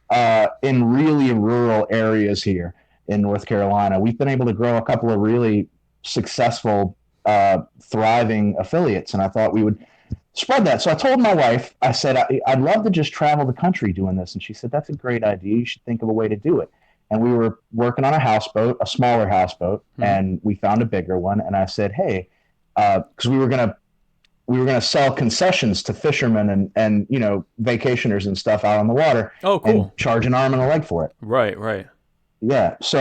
in really rural areas here in North Carolina. We've been able to grow a couple of really successful, thriving affiliates, and I thought we would spread that. So I told my wife, I said, I'd love to just travel the country doing this, and she said, that's a great idea. You should think of a way to do it. And we were working on a smaller houseboat, and we found a bigger one. And I said, hey, because we were gonna sell concessions to fishermen and vacationers and stuff out on the water. Oh, cool! And charge an arm and a leg for it. Right. Yeah. So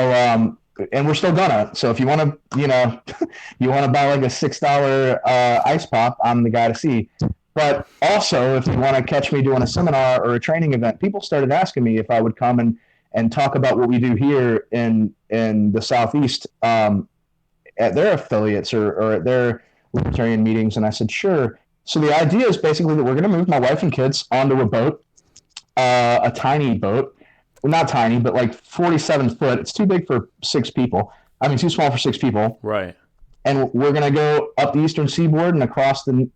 and we're still gonna. So if you want to, you want to buy like a $6 ice pop, I'm the guy to see. But also, if you want to catch me doing a seminar or a training event, people started asking me if I would come and talk about what we do here in the Southeast at their affiliates or at their libertarian meetings. And I said, sure. So the idea is basically that we're going to move my wife and kids onto a boat, a tiny boat. Well, not tiny, but like 47 foot. It's too big for 6 people. I mean, too small for 6 people. Right. And we're going to go up the eastern seaboard and across New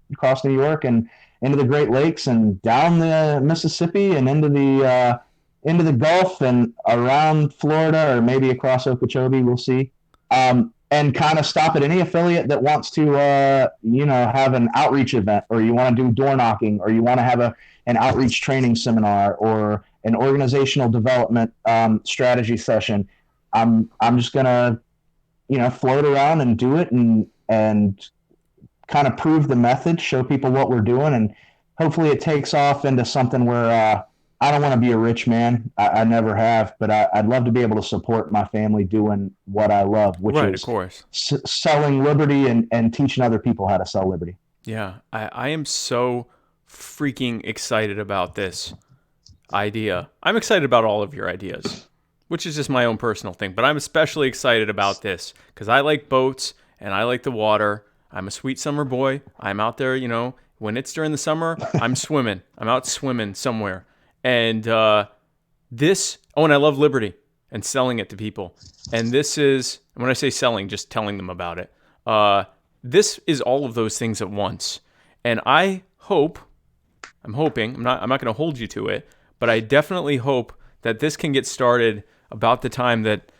York and into the Great Lakes and down the Mississippi and into the Gulf and around Florida or maybe across Okeechobee, we'll see, and kind of stop at any affiliate that wants to, have an outreach event, or you want to do door knocking, or you want to have an outreach training seminar or an organizational development strategy session. I'm just going to, float around and do it and kind of prove the method, show people what we're doing, and hopefully it takes off into something where I don't want to be a rich man. I never have, but I'd love to be able to support my family doing what I love, which is of course. Selling liberty and teaching other people how to sell liberty. Yeah, I am so freaking excited about this idea. I'm excited about all of your ideas, which is just my own personal thing, but I'm especially excited about this because I like boats and I like the water. I'm a sweet summer boy. I'm out there, when it's during the summer, I'm swimming. I'm out swimming somewhere. And and I love liberty and selling it to people. And this is, when I say selling, just telling them about it. this is all of those things at once. And I'm hoping, I'm not going to hold you to it, but I definitely hope that this can get started about the time that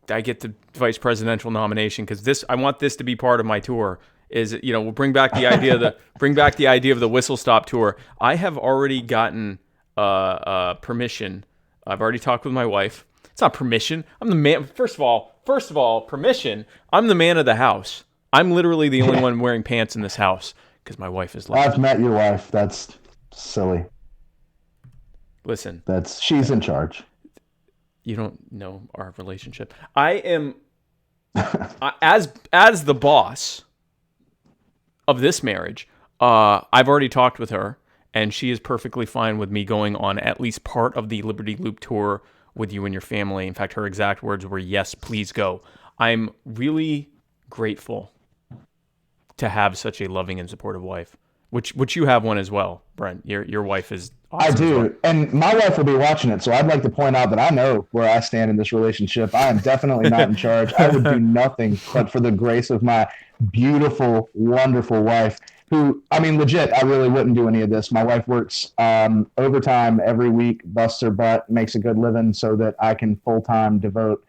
I get the vice presidential nomination, because I want this to be part of my tour. We'll bring back the idea of the whistle stop tour. I have already gotten permission. I've already talked with my wife. It's not permission. I'm the man. First of all, permission. I'm the man of the house. I'm literally the only one wearing pants in this house because my wife is like. I've met your wife. That's silly. Listen. She's in charge. You don't know our relationship. I am as the boss of this marriage. I've already talked with her, and she is perfectly fine with me going on at least part of the Liberty Loop tour with you and your family. In fact, her exact words were, "Yes, please go." I'm really grateful to have such a loving and supportive wife, which you have one as well, Brent. Your wife is awesome. I do, well. And my wife will be watching it, so I'd like to point out that I know where I stand in this relationship. I am definitely not in charge. I would do nothing but for the grace of my beautiful, wonderful wife, who, I mean, legit, I really wouldn't do any of this. My wife works overtime every week, busts her butt, makes a good living so that I can full-time devote,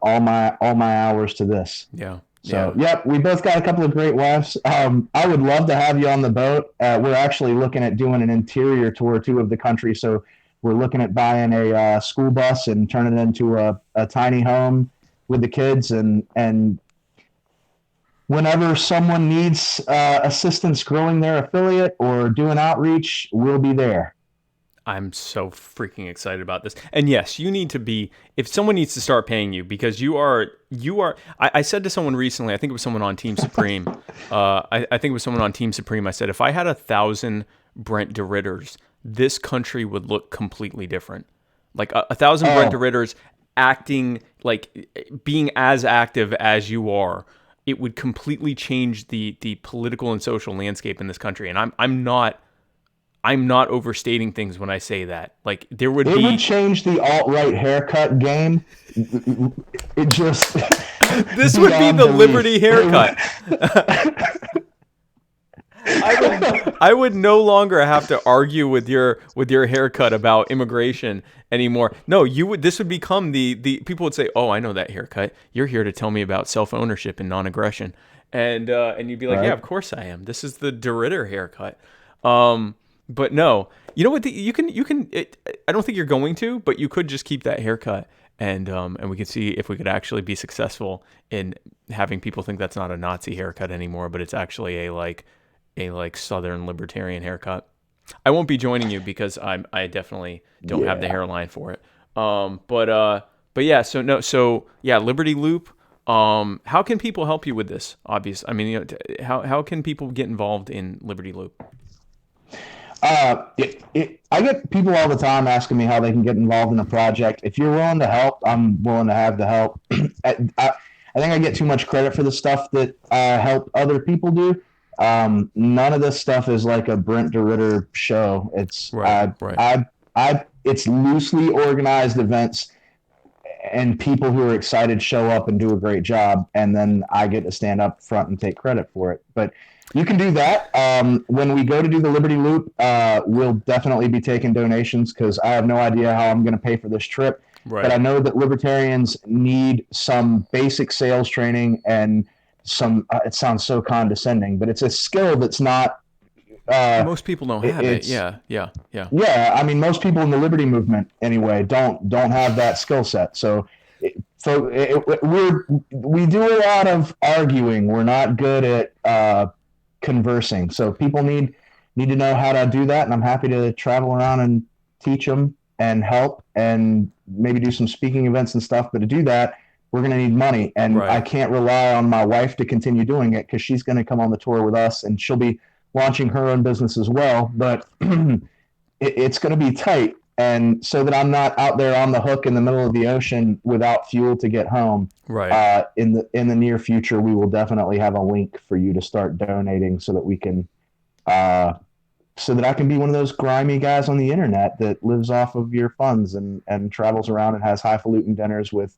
all my hours to this. Yeah. So, yep, we both got a couple of great wives. I would love to have you on the boat. We're actually looking at doing an interior tour, too, of the country. So we're looking at buying a school bus and turning it into a tiny home with the kids. And whenever someone needs assistance growing their affiliate or doing outreach, we'll be there. I'm so freaking excited about this. And yes, you need to be, if someone needs to start paying you, because you are, I said to someone recently, I think it was someone on Team Supreme. I think it was someone on Team Supreme. I said, if I had 1,000 Brent DeRidders, this country would look completely different. Like 1,000 Brent DeRidders acting, like being as active as you are, it would completely change the political and social landscape in this country. And I'm not overstating things when I say that. Like it would change the alt-right haircut game. It just this would be the Liberty haircut. I would no longer have to argue with your haircut about immigration anymore. No, this would become the people would say, "Oh, I know that haircut. You're here to tell me about self-ownership and non-aggression." And you'd be like, right. "Yeah, of course I am. This is the DeRidder haircut." But no, you know what? You can. I don't think you're going to, but you could just keep that haircut, and we could see if we could actually be successful in having people think that's not a Nazi haircut anymore, but it's actually a Southern libertarian haircut. I won't be joining you because I definitely don't have the hairline for it. But yeah. So Liberty Loop. How can people help you with this? Obviously, I mean, how can people get involved in Liberty Loop? I get people all the time asking me how they can get involved in a project. If you're willing to help, I'm willing to have the help. I think I get too much credit for the stuff that I help other people do. None of this stuff is like a Brent DeRidder show. It's it's loosely organized events, and people who are excited show up and do a great job, and then I get to stand up front and take credit for it. But you can do that. When we go to do the Liberty Loop, we'll definitely be taking donations because I have no idea how I'm going to pay for this trip. Right. But I know that libertarians need some basic sales training and some, it sounds so condescending, but it's a skill that's not. Most people don't have it. Yeah. Yeah. I mean, most people in the Liberty movement anyway don't have that skill set. So we do a lot of arguing. We're not good at conversing. So people need to know how to do that, and I'm happy to travel around and teach them and help and maybe do some speaking events and stuff. But to do that, we're going to need money, and I can't rely on my wife to continue doing it because she's going to come on the tour with us, and she'll be launching her own business as well. But it's going to be tight, and so that I'm not out there on the hook in the middle of the ocean without fuel to get home. Right. In the near future, we will definitely have a link for you to start donating so that we can, so that I can be one of those grimy guys on the internet that lives off of your funds and travels around and has highfalutin dinners with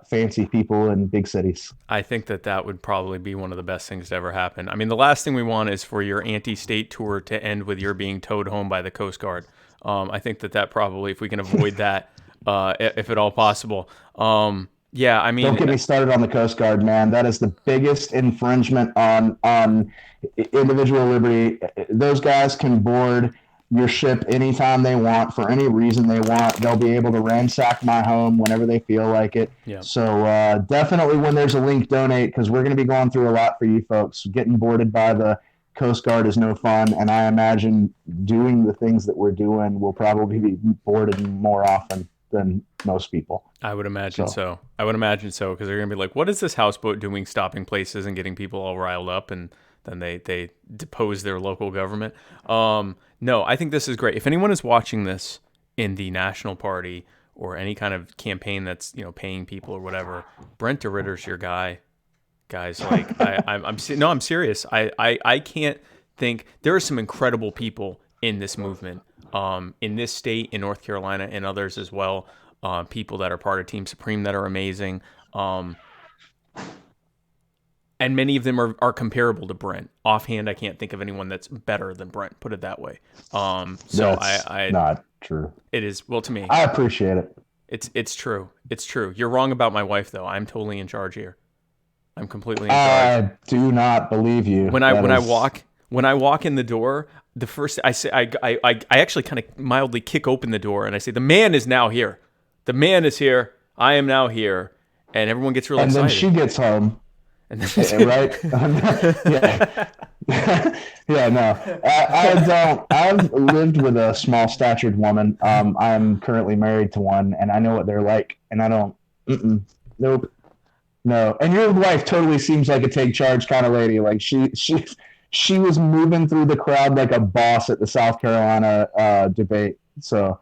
fancy people in big cities. I think that would probably be one of the best things to ever happen. I mean, the last thing we want is for your anti-state tour to end with your being towed home by the Coast Guard. I think that probably, if we can avoid that, if at all possible. Yeah, I mean, don't get me started on the Coast Guard, man. That is the biggest infringement on individual liberty. Those guys can board your ship anytime they want, for any reason they want. They'll be able to ransack my home whenever they feel like it. Yeah. So definitely, when there's a link, donate, because we're going to be going through a lot for you folks. Getting boarded by the Coast Guard is no fun, and I imagine doing the things that we're doing will probably be boarded more often than most people. I would imagine so. I would imagine so, because they're going to be like, what is this houseboat doing stopping places and getting people all riled up, and then they depose their local government. No, I think this is great. If anyone is watching this in the National Party or any kind of campaign that's, paying people or whatever, Brent DeRidder's your guy. Guys, like I'm serious. I can't think, there are some incredible people in this movement, in this state, in North Carolina, and others as well. People that are part of Team Supreme that are amazing. And many of them are comparable to Brent. Offhand, I can't think of anyone that's better than Brent, put it that way. That's not true. It is, well, to me. I appreciate it. It's true. It's true. You're wrong about my wife, though. I'm totally in charge here. I'm completely in charge. I do not believe you. When I walk in the door, the first I say, I actually kind of mildly kick open the door and I say, the man is now here. The man is here. I am now here. And everyone gets really excited. And then she gets home. And then right? Yeah. Yeah, no. I don't. I've lived with a small statured woman. I'm currently married to one, and I know what they're like. And I don't. Nope. No. And your wife totally seems like a take charge kind of lady. Like she was moving through the crowd like a boss at the South Carolina debate. So.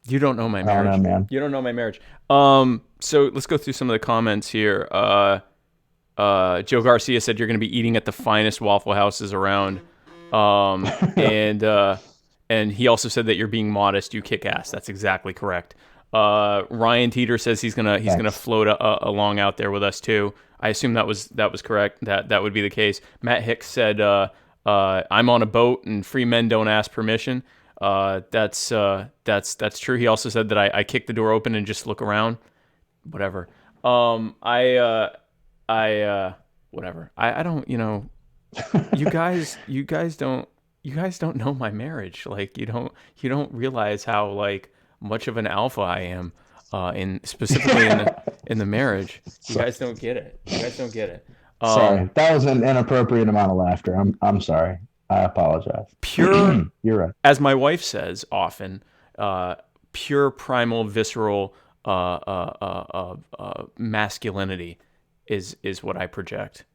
You don't know my marriage. I don't know, man. You don't know my marriage. So let's go through some of the comments here. Joe Garcia said you're going to be eating at the finest Waffle Houses around. And he also said that you're being modest. You kick ass. That's exactly correct. Ryan Teeter says he's gonna float along out there with us too. I assume that was correct. That would be the case. Matt Hicks said I'm on a boat and free men don't ask permission. That's true. He also said that I kick the door open and just look around. Whatever. Whatever. I don't, you guys don't know my marriage. Like you don't realize how like much of an alpha I am, specifically in the marriage. You guys don't get it. Sorry. That was an inappropriate amount of laughter. I'm sorry. I apologize. Pure, you're right. As my wife says often, pure primal visceral masculinity is what I project.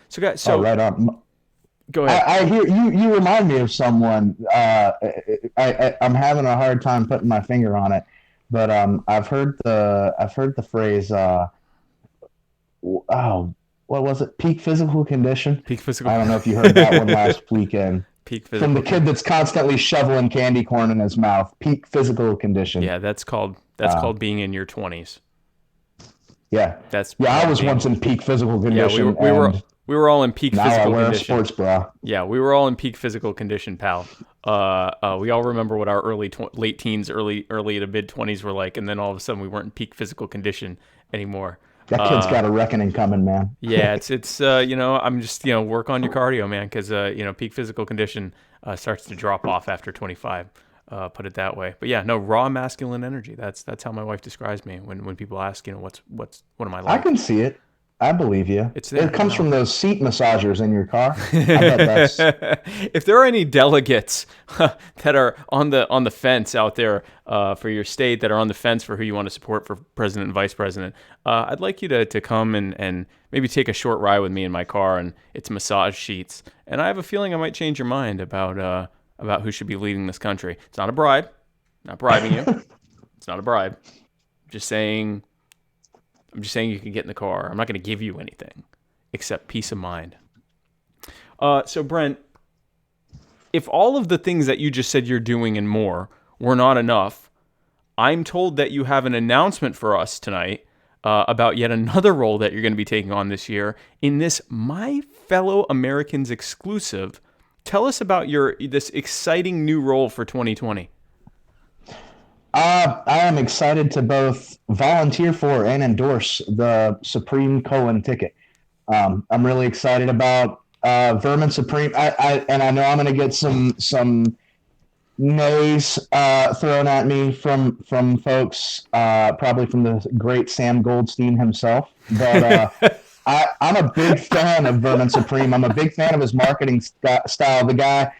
So guys, right on. Go ahead. I hear you remind me of someone. I'm having a hard time putting my finger on it, but I've heard the phrase. What was it? Peak physical condition. Peak physical. I don't know if you heard that one last weekend. Peak physical. From the kid that's constantly shoveling candy corn in his mouth. Peak physical condition. Yeah, that's called being in your 20s. Yeah. I was once in peak physical condition. Yeah, we were all in peak physical condition. Now I wear a sports bra. Yeah, we were all in peak physical condition, pal. We all remember what our late teens, early to mid 20s were like, and then all of a sudden we weren't in peak physical condition anymore. That kid's got a reckoning coming, man. Yeah, it's I'm just work on your cardio, man, because peak physical condition starts to drop off after 25. Put it that way. But yeah, no, raw masculine energy. That's how my wife describes me when people ask, what am I like? I can see it. I believe you. It comes from those seat massagers in your car. I bet that's... If there are any delegates that are on the fence out there for your state, that are on the fence for who you want to support for president and vice president, I'd like you to come and maybe take a short ride with me in my car and its massage sheets. And I have a feeling I might change your mind about who should be leading this country. It's not a bribe. I'm not bribing you. It's not a bribe. I'm just saying you can get in the car. I'm not going to give you anything except peace of mind. So Brent, if all of the things that you just said you're doing and more were not enough, I'm told that you have an announcement for us tonight about yet another role that you're going to be taking on this year in this My Fellow Americans exclusive. Tell us about this exciting new role for 2020. I am excited to both volunteer for and endorse the Supreme Colon ticket. I'm really excited about Vermin Supreme. I know I'm going to get some nays thrown at me from folks, probably from the great Sam Goldstein himself. But I'm a big fan of Vermin Supreme. I'm a big fan of his marketing style. The guy.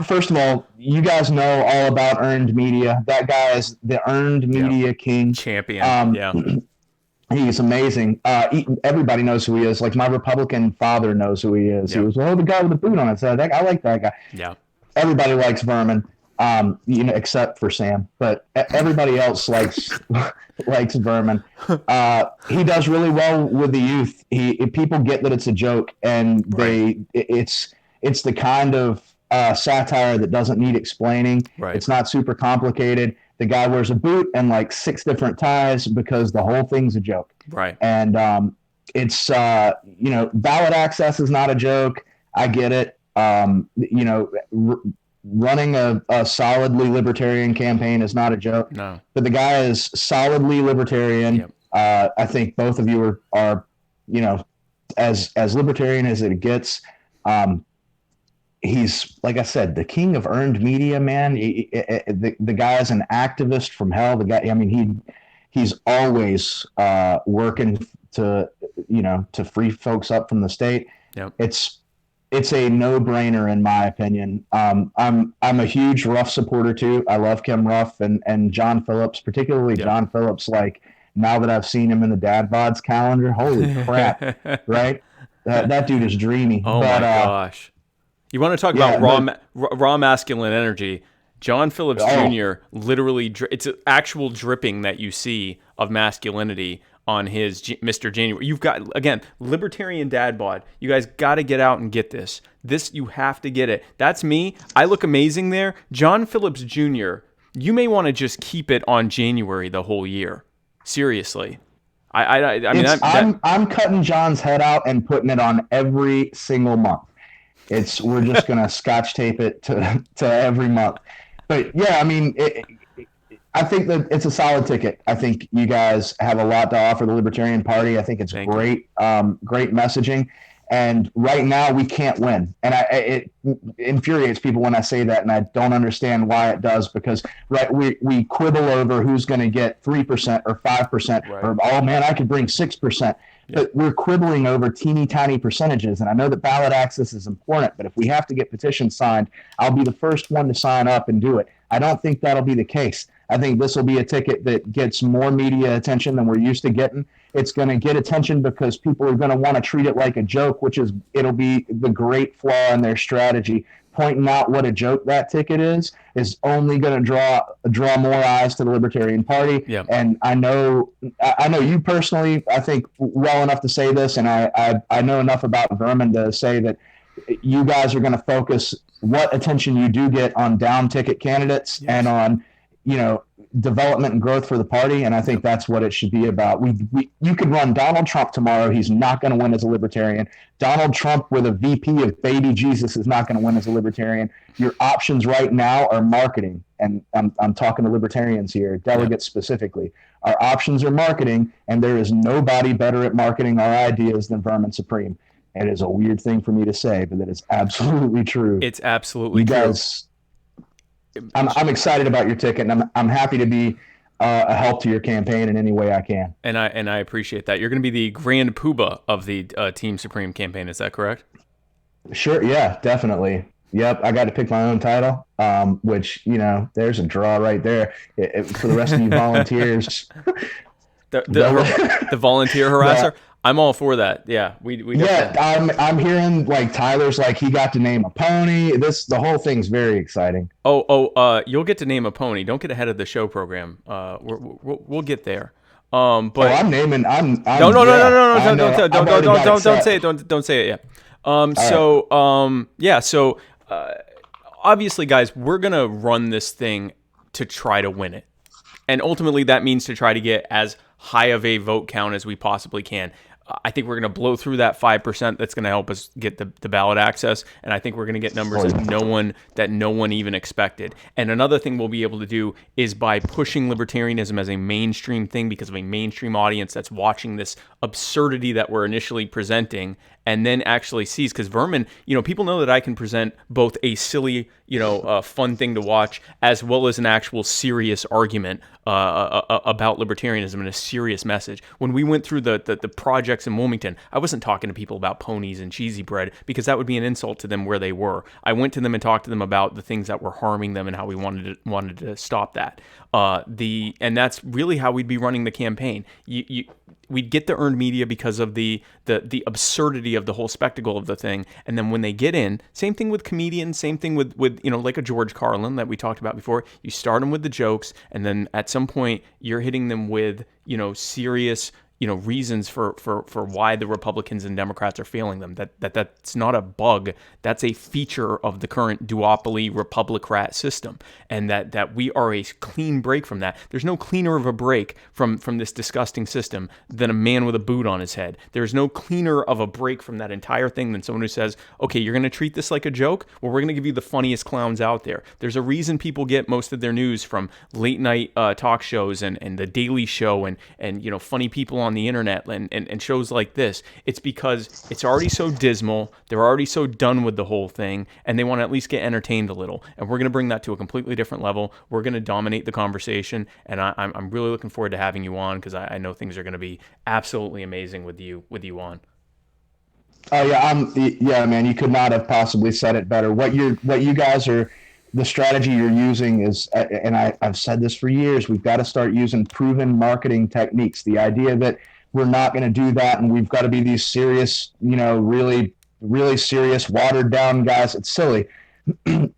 First of all, you guys know all about earned media. That guy is the earned media king. Champion. He's amazing. Everybody knows who he is. Like my Republican father knows who he is. He was, the guy with the boot on his head. I like that guy. Yeah. Everybody likes Vermin, except for Sam. But everybody else likes Vermin. He does really well with the youth. People get that it's a joke, and it's the kind of satire that doesn't need explaining. Right. It's not super complicated. The guy wears a boot and like 6 different ties because the whole thing's a joke. Right. And it's ballot access is not a joke. I get it. Running a solidly libertarian campaign is not a joke. No. But the guy is solidly libertarian. Yep. I think both of you are as libertarian as it gets. He's, like I said, the king of earned media, man. The guy is an activist from hell. The guy, he's always working to free folks up from the state. Yep. It's a no-brainer in my opinion. I'm a huge Ruff supporter too. I love Kim Ruff and John Phillips, particularly John Phillips. Like now that I've seen him in the Dad Bods calendar, holy crap, right? That dude is dreamy. Oh my gosh. You want to talk about raw masculine energy? John Phillips Jr. literally, it's an actual dripping that you see of masculinity on his Mr. January. You've got, again, Libertarian Dad Bod. You guys got to get out and get this. You have to get it. That's me. I look amazing there. John Phillips Jr., you may want to just keep it on January the whole year. Seriously. I'm cutting John's head out and putting it on every single month. We're just gonna Scotch tape it to every month. But yeah, I mean, I think that it's a solid ticket. I think you guys have a lot to offer the Libertarian Party. I think it's great messaging. And right now we can't win. And it infuriates people when I say that, and I don't understand why it does, because we quibble over who's going to get 3% or 5%, or, oh man, I could bring 6%. But we're quibbling over teeny tiny percentages. And I know that ballot access is important, but if we have to get petitions signed, I'll be the first one to sign up and do it. I don't think that'll be the case. I think this will be a ticket that gets more media attention than we're used to getting. It's going to get attention because people are going to want to treat it like a joke, it'll be the great flaw in their strategy. Pointing out what a joke that ticket is only going to draw more eyes to the Libertarian Party. Yeah. And I know you personally, I think well enough to say this, and I know enough about Vermin to say that you guys are going to focus what attention you do get on down ticket candidates and on, development and growth for the party. And I think that's what it should be about. You could run Donald Trump tomorrow. He's not going to win as a libertarian. Donald Trump with a VP of baby Jesus is not going to win as a libertarian. Your options right now are marketing. And I'm talking to libertarians here, delegates specifically. Our options are marketing, and there is nobody better at marketing our ideas than Vermin Supreme. It is a weird thing for me to say, but it is absolutely true. It's absolutely true. Guys, I'm excited about your ticket, and I'm happy to be a help to your campaign in any way I can. And I appreciate that. You're going to be the grand poobah of the Team Supreme campaign. Is that correct? Sure. Yeah, definitely. Yep. I got to pick my own title, which, there's a draw right there. For the rest of you volunteers. the volunteer harasser? I'm all for that. Yeah, we got that. I'm hearing like Tyler's like he got to name a pony. The whole thing's very exciting. You'll get to name a pony. Don't get ahead of the show program. We'll get there. But I'm naming. I'm no. Don't say it. Don't say it yet. So obviously, guys, we're gonna run this thing to try to win it. And ultimately, that means to try to get as high of a vote count as we possibly can. I think we're going to blow through that 5% that's going to help us get the ballot access, and I think we're going to get numbers that no one even expected. And another thing we'll be able to do is by pushing libertarianism as a mainstream thing because of a mainstream audience that's watching this absurdity that we're initially presenting and then actually sees, because Vermin, people know that I can present both a silly, fun thing to watch as well as an actual serious argument about libertarianism and a serious message. When we went through the projects in Wilmington, I wasn't talking to people about ponies and cheesy bread because that would be an insult to them where they were. I went to them and talked to them about the things that were harming them and how we wanted to stop that. And that's really how we'd be running the campaign. We'd get the earned media because of the absurdity of the whole spectacle of the thing, and then when they get in, same thing with comedians, same thing with like a George Carlin that we talked about before. You start them with the jokes, and then at some point you're hitting them with serious reasons for why the Republicans and Democrats are failing them. That's not a bug. That's a feature of the current duopoly Republicrat system, and that we are a clean break from that. There's no cleaner of a break from this disgusting system than a man with a boot on his head. There's no cleaner of a break from that entire thing than someone who says, okay, you're going to treat this like a joke? Well, we're going to give you the funniest clowns out there. There's a reason people get most of their news from late night talk shows and the Daily Show and funny people on the internet and shows like this. It's because it's already so dismal, they're already so done with the whole thing, and they want to at least get entertained a little. And we're going to bring that to a completely different level. We're going to dominate the conversation, and I'm really looking forward to having you on, because I know things are going to be absolutely amazing with you on. Oh yeah, man, you could not have possibly said it better. What you guys are, the strategy you're using is, and I've said this for years, we've got to start using proven marketing techniques. The idea that we're not going to do that and we've got to be these serious, really, really serious, watered down guys, it's silly. We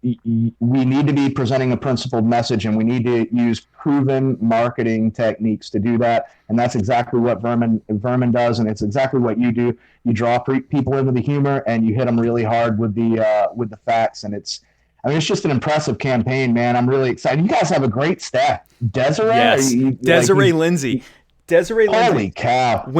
need to be presenting a principled message, and we need to use proven marketing techniques to do that. And that's exactly what Vermin does, and it's exactly what you do. You draw people into the humor, and you hit them really hard with the facts. And it's just an impressive campaign, man. I'm really excited. You guys have a great staff. Desiree? Yes. Desiree Lindsay. Desiree Lindsay. Holy cow.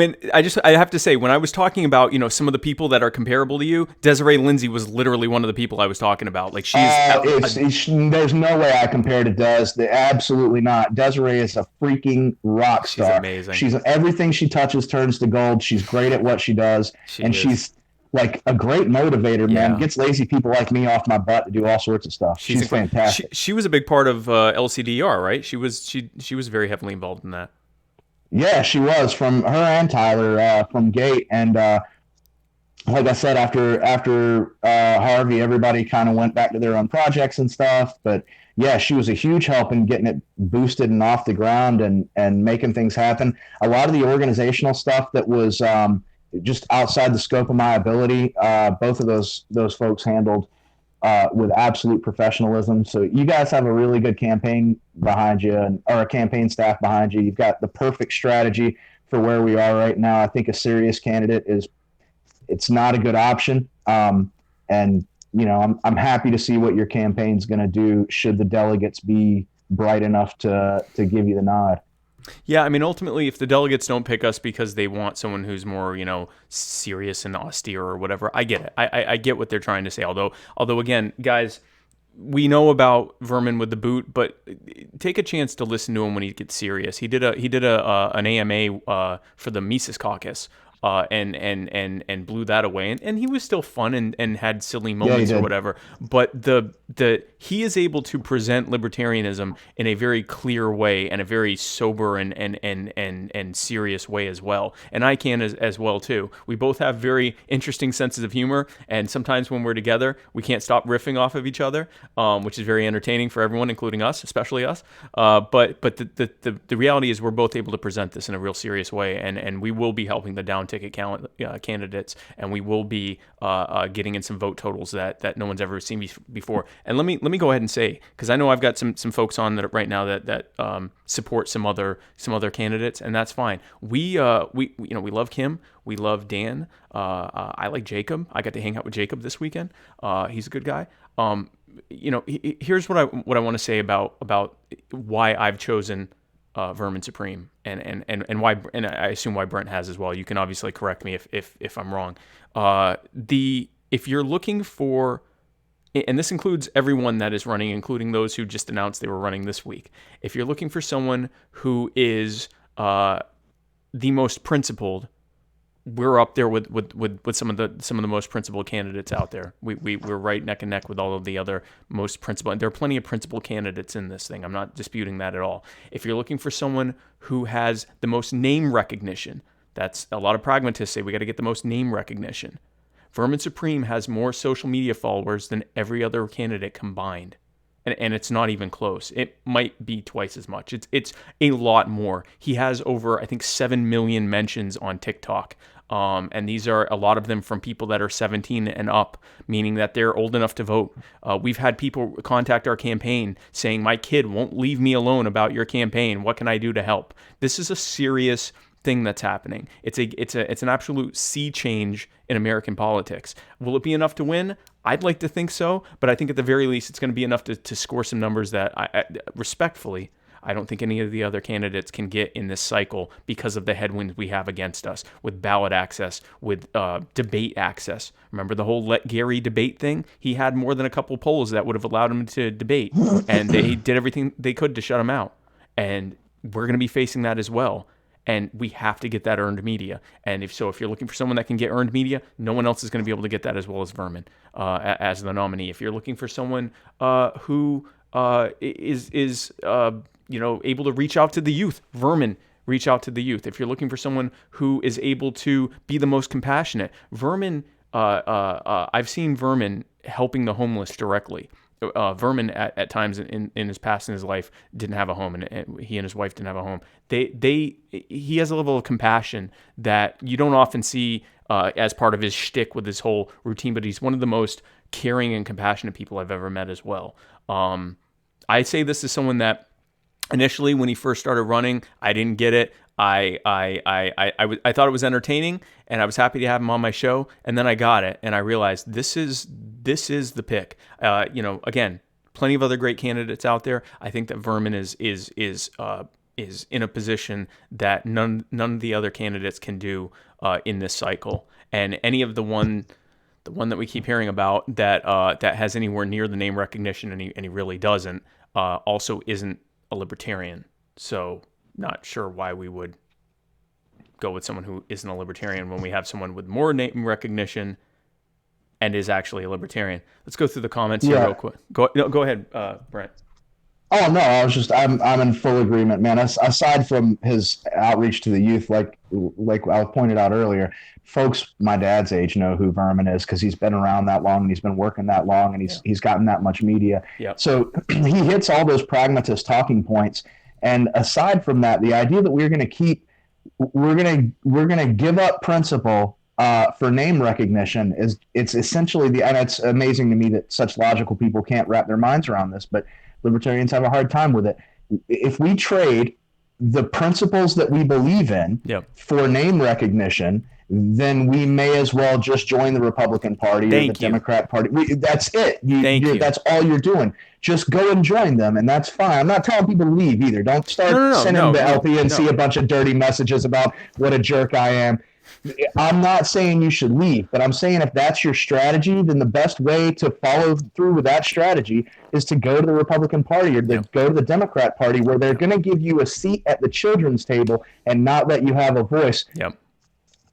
I have to say, when I was talking about, some of the people that are comparable to you, Desiree Lindsay was literally one of the people I was talking about. Like, there's no way I compare to Des. Absolutely not. Desiree is a freaking rock star. She's amazing. Everything she touches turns to gold. She's great at what she does. She's like a great motivator, man. Yeah. Gets lazy people like me off my butt to do all sorts of stuff. She's fantastic. She was a big part of LCDR, right? She was very heavily involved in that. Yeah, she was, from her and Tyler from Gate. And like I said, after Harvey, everybody kind of went back to their own projects and stuff. But yeah, she was a huge help in getting it boosted and off the ground and making things happen. A lot of the organizational stuff that was just outside the scope of my ability, both of those folks handled with absolute professionalism. So you guys have a really good campaign behind you, or a campaign staff behind you. You've got the perfect strategy for where we are right now. I think a serious candidate it's not a good option. And I'm happy to see what your campaign's going to do should the delegates be bright enough to give you the nod. Yeah, I mean, ultimately, if the delegates don't pick us because they want someone who's more, serious and austere or whatever, I get it. I get what they're trying to say. Although again, guys, we know about Vermin with the boot, but take a chance to listen to him when he gets serious. He did an AMA for the Mises Caucus. And blew that away, and he was still fun and had silly moments or whatever. But he is able to present libertarianism in a very clear way and a very sober and serious way as well. And I can as well too. We both have very interesting senses of humor, and sometimes when we're together, we can't stop riffing off of each other, which is very entertaining for everyone, including us, especially us. But the reality is we're both able to present this in a real serious way, and we will be helping the down ticket candidates, and we will be getting in some vote totals that no one's ever seen before. And let me go ahead and say, because I know I've got some folks on that right now that support some other candidates, and that's fine. We love Kim, we love Dan. I like Jacob. I got to hang out with Jacob this weekend. He's a good guy. Here's what I want to say about why I've chosen Vermin Supreme, and why, and I assume why Brent has as well. You can obviously correct me if I'm wrong. If you're looking for, and this includes everyone that is running, including those who just announced they were running this week. If you're looking for someone who is the most principled, we're up there with some of the most principled candidates out there. We're right neck and neck with all of the other most principled. And there are plenty of principled candidates in this thing. I'm not disputing that at all. If you're looking for someone who has the most name recognition, that's a lot of pragmatists say we got to get the most name recognition. Vermin Supreme has more social media followers than every other candidate combined. And it's not even close. It might be twice as much. It's a lot more. He has over, I think, 7 million mentions on TikTok. And these are a lot of them from people that are 17 and up, meaning that they're old enough to vote. We've had people contact our campaign saying, my kid won't leave me alone about your campaign. What can I do to help? This is a serious thing that's happening. It's an absolute sea change in American politics. Will it be enough to win? I'd like to think so, but I think at the very least it's going to be enough to score some numbers that, respectfully, I don't think any of the other candidates can get in this cycle because of the headwinds we have against us with ballot access, with debate access. Remember the whole Let Gary debate thing? He had more than a couple polls that would have allowed him to debate, and they did everything they could to shut him out. And we're going to be facing that as well. And we have to get that earned media. And if you're looking for someone that can get earned media, no one else is going to be able to get that as well as Vermin as the nominee. If you're looking for someone who is able to reach out to the youth, Vermin reach out to the youth. If you're looking for someone who is able to be the most compassionate, Vermin, I've seen Vermin helping the homeless directly. Vermin at times in his past in his life didn't have a home, and he and his wife didn't have a home. He has a level of compassion that you don't often see as part of his shtick with his whole routine, but he's one of the most caring and compassionate people I've ever met as well. I say this is someone that initially when he first started running, I didn't get it. I thought it was entertaining, and I was happy to have him on my show. And then I got it, and I realized this is the pick. Again, plenty of other great candidates out there. I think that Vermin is in a position that none of the other candidates can do in this cycle. And any of the one that we keep hearing about that has anywhere near the name recognition, and he really doesn't, also isn't a libertarian. So not sure why we would go with someone who isn't a libertarian when we have someone with more name recognition and is actually a libertarian. Let's go through the comments here real quick. Go ahead, Brent. Oh no, I'm in full agreement, man. Aside from his outreach to the youth, like I pointed out earlier, folks my dad's age know who Vermin is because he's been around that long and he's been working that long and he's gotten that much media. Yep. So he hits all those pragmatist talking points. And aside from that, the idea that we're going to give up principle for name recognition it's essentially and it's amazing to me that such logical people can't wrap their minds around this, but libertarians have a hard time with it. If we trade the principles that we believe in for name recognition, then we may as well just join the Republican Party or the Democrat Party. That's it. That's all you're doing. Just go and join them, and that's fine. I'm not telling people to leave either. Don't start sending the LPNC a bunch of dirty messages about what a jerk I am. I'm not saying you should leave, but I'm saying if that's your strategy, then the best way to follow through with that strategy is to go to the Republican Party or go to the Democrat Party, where they're going to give you a seat at the children's table and not let you have a voice. Yep.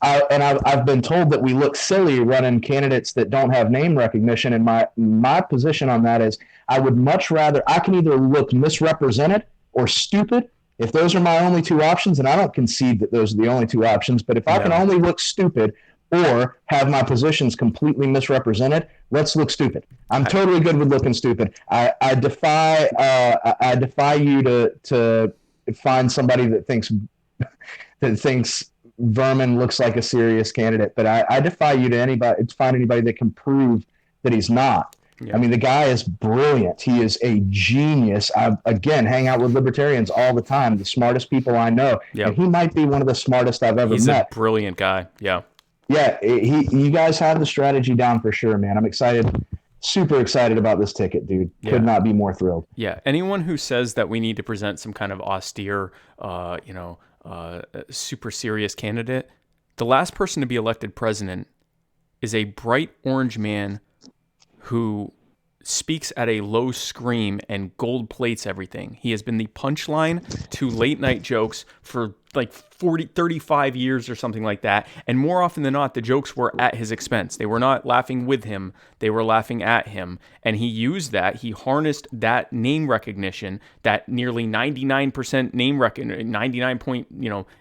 I've been told that we look silly running candidates that don't have name recognition, and my position on that is I would much rather, I can either look misrepresented or stupid. If those are my only two options, and I don't concede that those are the only two options, but if I can only look stupid or have my positions completely misrepresented, let's look stupid. I'm totally good with looking stupid. I defy you to find somebody that thinks Vermin looks like a serious candidate, but I defy you to find anybody that can prove that he's not. Yeah. I mean, the guy is brilliant. He is a genius. I, again, hang out with libertarians all the time, the smartest people I know. Yep. And he might be one of the smartest I've ever met. He's a brilliant guy. Yeah. Yeah, you guys have the strategy down for sure, man. I'm excited super excited about this ticket, dude. Could not be more thrilled. Yeah. Anyone who says that we need to present some kind of austere, super serious candidate, the last person to be elected president is a bright orange man who speaks at a low scream and gold plates everything. He has been the punchline to late night jokes for like 35 years or something like that. And more often than not, the jokes were at his expense. They were not laughing with him. They were laughing at him. And he used that. He harnessed that name recognition, that nearly 99% name recognition, 99 point,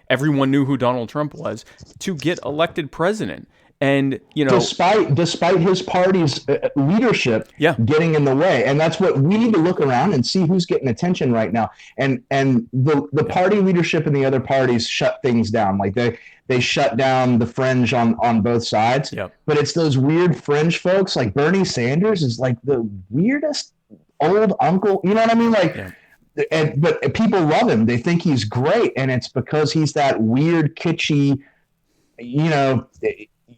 everyone knew who Donald Trump was, to get elected president. And, despite his party's leadership getting in the way. And that's what we need to look around and see who's getting attention right now. And the party leadership and the other parties shut things down. Like they shut down the fringe on both sides. Yep. But it's those weird fringe folks, like Bernie Sanders is like the weirdest old uncle. You know what I mean? Like, but people love him. They think he's great. And it's because he's that weird, kitschy,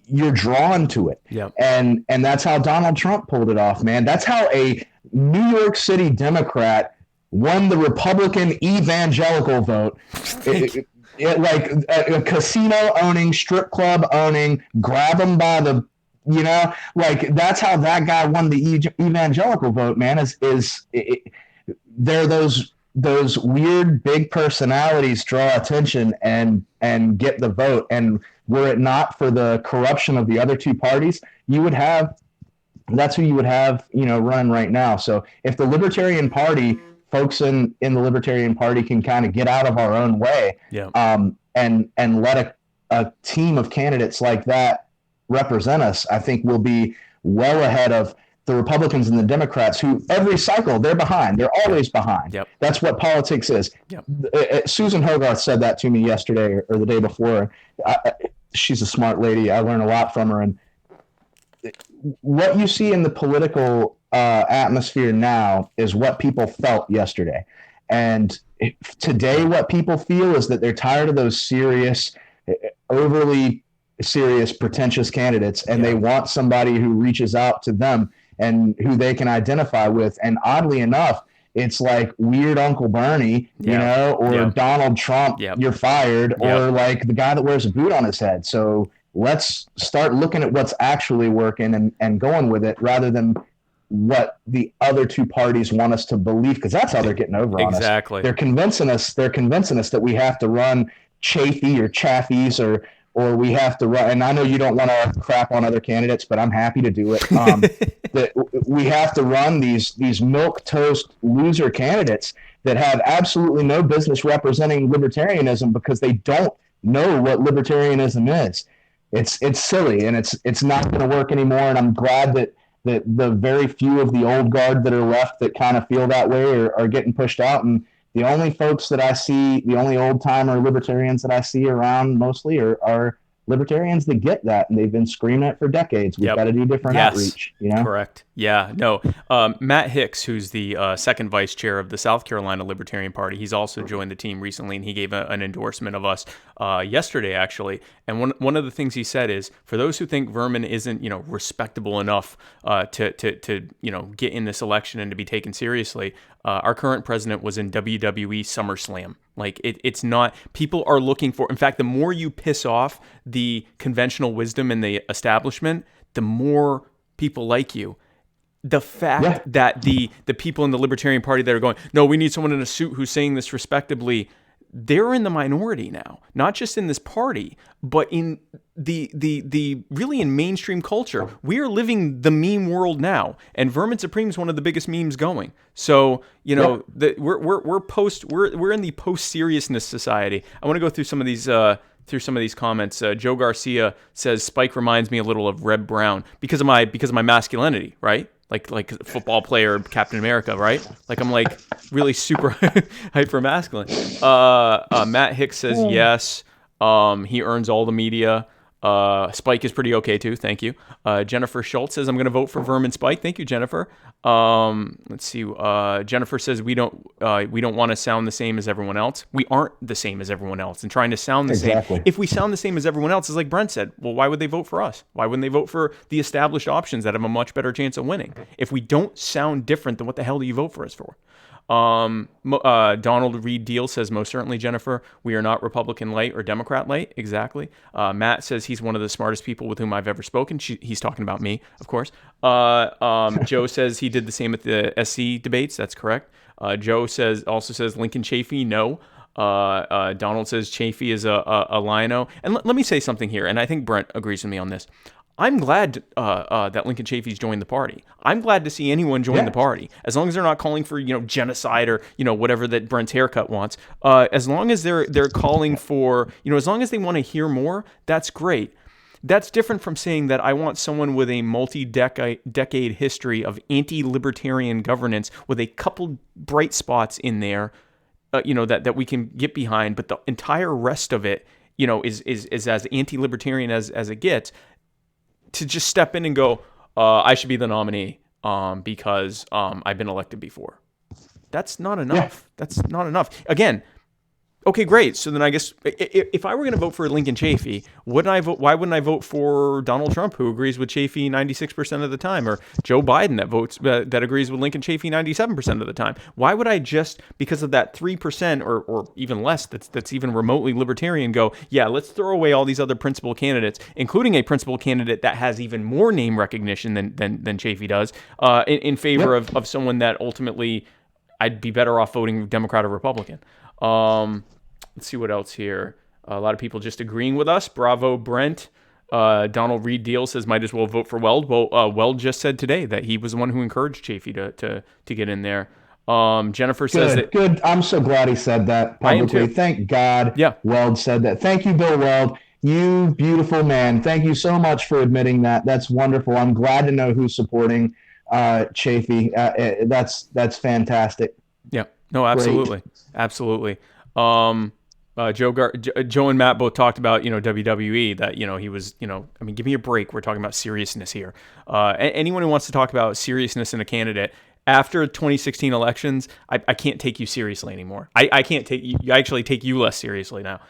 you're drawn to it. Yep. And that's how Donald Trump pulled it off, man. That's how a New York City Democrat won the Republican evangelical vote. Like a casino owning, strip club owning, grab them by the, like that's how that guy won the evangelical vote, man. They're those weird big personalities draw attention and get the vote. And were it not for the corruption of the other two parties, that's who you would have, running right now. So if the Libertarian Party, folks in the Libertarian Party can kind of get out of our own way, and let a team of candidates like that represent us, I think we'll be well ahead of the Republicans and the Democrats, who every cycle they're behind. They're always behind. Yep. That's what politics is. Yep. Susan Hogarth said that to me yesterday or the day before. She's a smart lady. I learn a lot from her. And what you see in the political atmosphere now is what people felt yesterday. And today, what people feel is that they're tired of those overly serious, pretentious candidates, and they want somebody who reaches out to them and who they can identify with. And oddly enough, it's like weird Uncle Bernie, or Donald Trump, you're fired, or like the guy that wears a boot on his head. So let's start looking at what's actually working and going with it rather than what the other two parties want us to believe, because that's how they're getting over on us. Exactly. They're convincing us that we have to run Chafee or Chafees or we have to run, and I know you don't want to crap on other candidates, but I'm happy to do it. That we have to run these milquetoast loser candidates that have absolutely no business representing libertarianism because they don't know what libertarianism is. It's silly, and it's not going to work anymore. And I'm glad that the very few of the old guard that are left that kind of feel that way are getting pushed out. And the only folks that I see, the only old-timer libertarians that I see around mostly are libertarians that get that, and they've been screaming it for decades. We've got to do different outreach. Correct. Yeah. No. Matt Hicks, who's the second vice chair of the South Carolina Libertarian Party, he's also joined the team recently, and he gave an endorsement of us yesterday, actually. And one of the things he said is, for those who think Vermin isn't respectable enough to get in this election and to be taken seriously, our current president was in WWE SummerSlam. Like it's not. People are looking for. In fact, the more you piss off the conventional wisdom in the establishment, the more people like you. The fact that the people in the Libertarian Party that are going, no, we need someone in a suit who's saying this respectably, they're in the minority now. Not just in this party, but in the really in mainstream culture. We are living the meme world now, and Vermin Supreme is one of the biggest memes going. So we're in the post seriousness society. I want to go through some of these comments. Joe Garcia says Spike reminds me a little of Reb Brown because of my masculinity, right? Like a football player, Captain America, right? Like I'm like really super hyper masculine. Matt Hicks says yes. He earns all the media. Spike is pretty okay too. Thank you. Jennifer Schultz says, I'm going to vote for Vermin Spike. Thank you, Jennifer. Let's see. Jennifer says we don't want to sound the same as everyone else. We aren't the same as everyone else, and trying to sound the same. If we sound the same as everyone else, is like Brent said. Well, why would they vote for us? Why wouldn't they vote for the established options that have a much better chance of winning? If we don't sound different, then what the hell do you vote for us for? Donald Reed Deal says, most certainly, Jennifer, we are not Republican light or Democrat light. Exactly. Matt says he's one of the smartest people with whom I've ever spoken. He's talking about me, of course. Joe says he did the same at the SC debates. That's correct. Joe also says Lincoln Chafee, no. Donald says Chafee is a lino. And let me say something here, and I think Brent agrees with me on this. I'm glad that Lincoln Chafee's joined the party. I'm glad to see anyone join the party, as long as they're not calling for genocide or whatever that Brent's haircut wants. As long as they're calling for as long as they want to hear more, that's great. That's different from saying that I want someone with a multi-decade history of anti-libertarian governance with a couple bright spots in there, that we can get behind, but the entire rest of it, is as anti-libertarian as it gets. To just step in and go, I should be the nominee because I've been elected before. That's not enough. Yeah. That's not enough. Again, okay, great. So then I guess if I were going to vote for Lincoln Chafee, why wouldn't I vote for Donald Trump, who agrees with Chafee 96% of the time, or Joe Biden that agrees with Lincoln Chafee 97% of the time? Why would I just, because of that 3% or even less that's even remotely libertarian, go, yeah, let's throw away all these other principal candidates, including a principal candidate that has even more name recognition than Chafee does, in favor of someone that ultimately I'd be better off voting Democrat or Republican. Let's see what else here. A lot of people just agreeing with us. Bravo, Brent. Donald Reed Deal says, might as well vote for Weld. Well, Weld just said today that he was the one who encouraged Chafee to get in there. Jennifer says that... Good. I'm so glad he said that publicly. Thank God Weld said that. Thank you, Bill Weld. You beautiful man. Thank you so much for admitting that. That's wonderful. I'm glad to know who's supporting Chafee. That's fantastic. Yeah. No, absolutely. Great. Absolutely. Joe and Matt both talked about, WWE, that, he was, give me a break. We're talking about seriousness here. Anyone who wants to talk about seriousness in a candidate after 2016 elections, I can't take you seriously anymore. I can't take you. I actually take you less seriously now.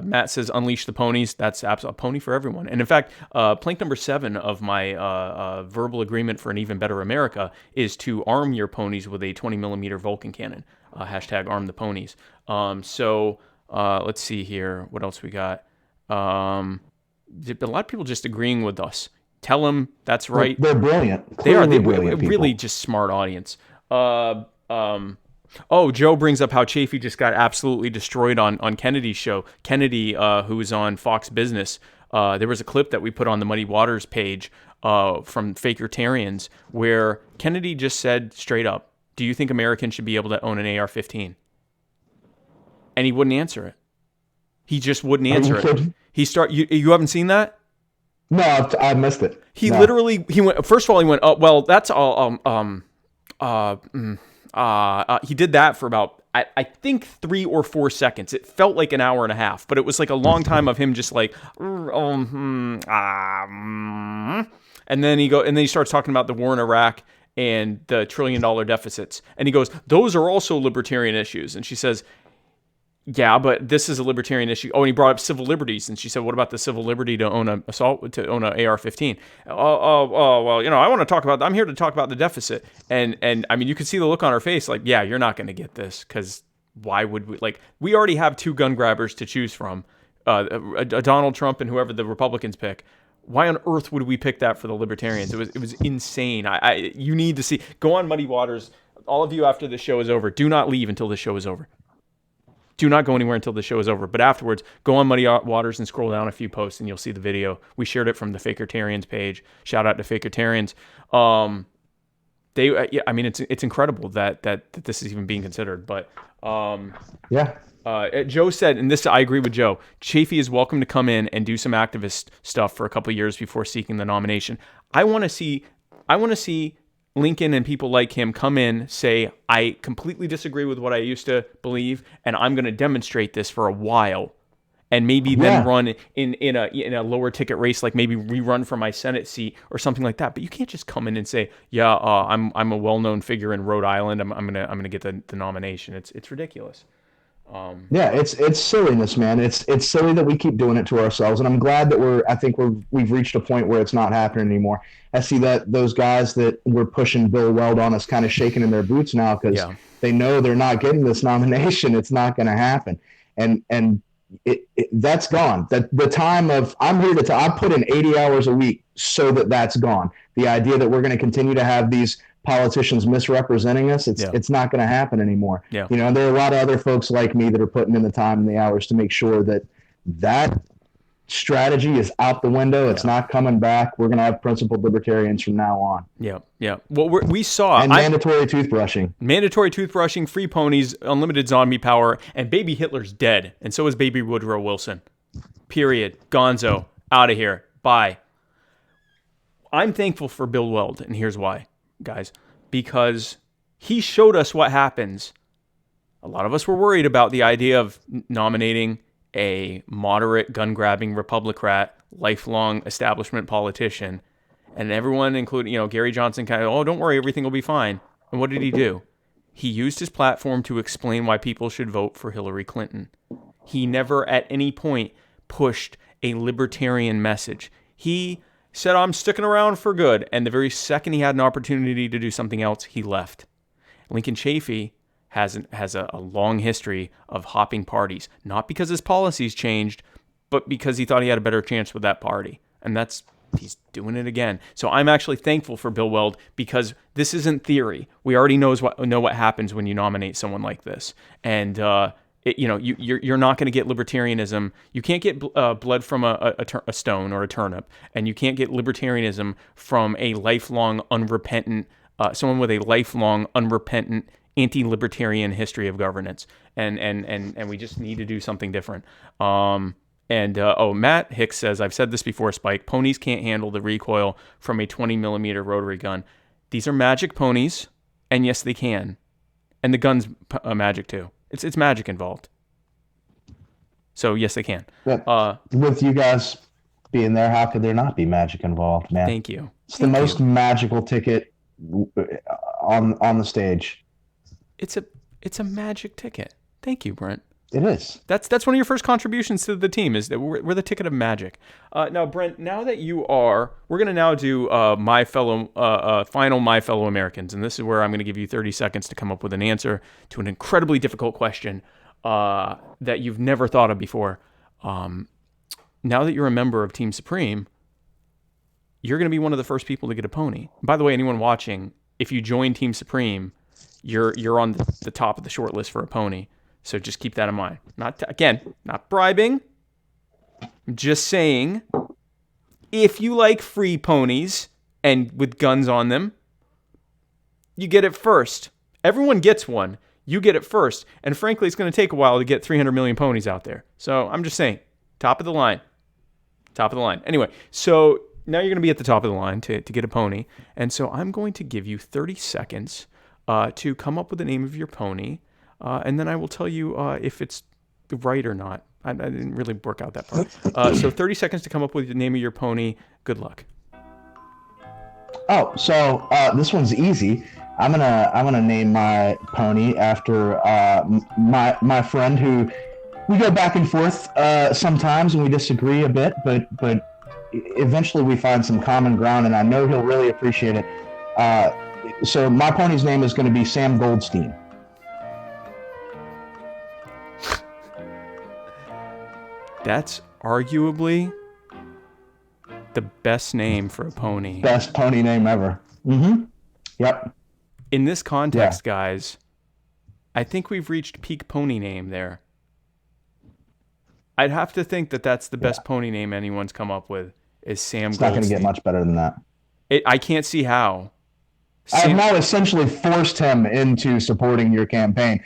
Matt says, unleash the ponies. That's a pony for everyone. And in fact, plank number 7 of my verbal agreement for an even better America is to arm your ponies with a 20 millimeter Vulcan cannon. Hashtag arm the ponies. So let's see here. What else we got? A lot of people just agreeing with us. Tell them that's right. They're brilliant. Clearly They're brilliant really just smart audience. Joe brings up how Chafee just got absolutely destroyed on Kennedy's show. Kennedy, who was on Fox Business, there was a clip that we put on the Muddy Waters page from Fakertarians where Kennedy just said straight up, do you think Americans should be able to own an AR-15? And he wouldn't answer it. He just wouldn't answer it. You haven't seen that? No, I missed it. He went, first of all, he went, oh, well, that's all, he did that for about, I think 3 or 4 seconds. It felt like an hour and a half, but it was like a long time of him just like, and then he starts talking about the war in Iraq and the $1 trillion deficits. And he goes, those are also libertarian issues. And she says, yeah, but this is a libertarian issue. Oh, and he brought up civil liberties, and she said, "What about the civil liberty to own an AR-15?" Well, I want to talk about. I'm here to talk about the deficit, and I mean, you could see the look on her face, like, yeah, you're not going to get this, because why would we? Like, we already have 2 gun grabbers to choose from, Donald Trump and whoever the Republicans pick. Why on earth would we pick that for the libertarians? It was insane. You need to see. Go on Muddy Waters. All of you, after the show is over, do not leave until the show is over. Do not go anywhere until the show is over. But afterwards, go on Muddy Waters and scroll down a few posts, and you'll see the video. We shared it from the Fakertarians page. Shout out to Fakertarians. It's incredible that this is even being considered. But Joe said, and this I agree with Joe, Chafee is welcome to come in and do some activist stuff for a couple of years before seeking the nomination. I want to see Lincoln and people like him come in, say, I completely disagree with what I used to believe, and I'm going to demonstrate this for a while. and maybe then run in a lower ticket race, like maybe rerun for my Senate seat or something like that. But you can't just come in and say, I'm a well-known figure in Rhode Island. I'm gonna get the nomination. It's ridiculous. It's silliness, man. It's silly that we keep doing it to ourselves, and I'm glad that we've reached a point where it's not happening anymore. I see that those guys that were pushing Bill Weld on us kind of shaking in their boots now because they know they're not getting this nomination. It's not going to happen, and that's gone. The time of I put in 80 hours a week so that's gone. The idea that we're going to continue to have these politicians misrepresenting us, it's not going to happen anymore. There are a lot of other folks like me that are putting in the time and the hours to make sure that strategy is out the window. It's not coming back. We're going to have principled libertarians from now on. Well, we saw mandatory toothbrushing, free ponies, unlimited zombie power, and baby Hitler's dead, and so is baby Woodrow Wilson. Period. Gonzo. Out of here. Bye. I'm thankful for Bill Weld, and here's why, guys. Because he showed us what happens. A lot of us were worried about the idea of nominating a moderate, gun-grabbing Republican, lifelong establishment politician. And everyone, including, Gary Johnson, kind of, don't worry, everything will be fine. And what did he do? He used his platform to explain why people should vote for Hillary Clinton. He never at any point pushed a libertarian message. He said, I'm sticking around for good. And the very second he had an opportunity to do something else, he left. Lincoln Chafee has a long history of hopping parties, not because his policies changed, but because he thought he had a better chance with that party. And he's doing it again. So I'm actually thankful for Bill Weld, because this isn't theory. We already know what happens when you nominate someone like this. And you're not going to get libertarianism. You can't get blood from a stone or a turnip, and you can't get libertarianism from a lifelong unrepentant someone with a lifelong unrepentant anti-libertarian history of governance, and we just need to do something different. Matt Hicks says, I've said this before, Spike, ponies can't handle the recoil from a 20 millimeter rotary gun. These are magic ponies, and yes, they can. And the gun's magic too. It's magic involved. So yes, they can. With you guys being there, how could there not be magic involved, man? Thank you. It's the most magical ticket on the stage. It's a magic ticket. Thank you, Brent. It is. That's one of your first contributions to the team, is that we're the ticket of magic. Now, Brent, now that we're going to now do final My Fellow Americans, and this is where I'm going to give you 30 seconds to come up with an answer to an incredibly difficult question that you've never thought of before. Now that you're a member of Team Supreme, you're going to be one of the first people to get a pony. By the way, anyone watching, if you join Team Supreme, you're on the top of the short list for a pony. So just keep that in mind. Not bribing. I'm just saying, if you like free ponies and with guns on them, you get it first. Everyone gets one. You get it first. And frankly, it's going to take a while to get 300 million ponies out there. So I'm just saying, top of the line. Anyway, so now you're going to be at the top of the line to get a pony. And so I'm going to give you 30 seconds to come up with the name of your pony. And then I will tell you if it's right or not. I didn't really work out that part. So 30 seconds to come up with the name of your pony. Good luck. Oh, so this one's easy. I'm gonna name my pony after my friend who we go back and forth sometimes and we disagree a bit, but eventually we find some common ground, and I know he'll really appreciate it. So my pony's name is going to be Sam Goldstein. That's arguably the best name for a pony. Best pony name ever. Mm-hmm. Yep. In this context, guys, I think we've reached peak pony name there. I'd have to think that that's the best pony name anyone's come up with, is Sam Goldstein. It's not going to get much better than that. I can't see how. I have now essentially forced him into supporting your campaign.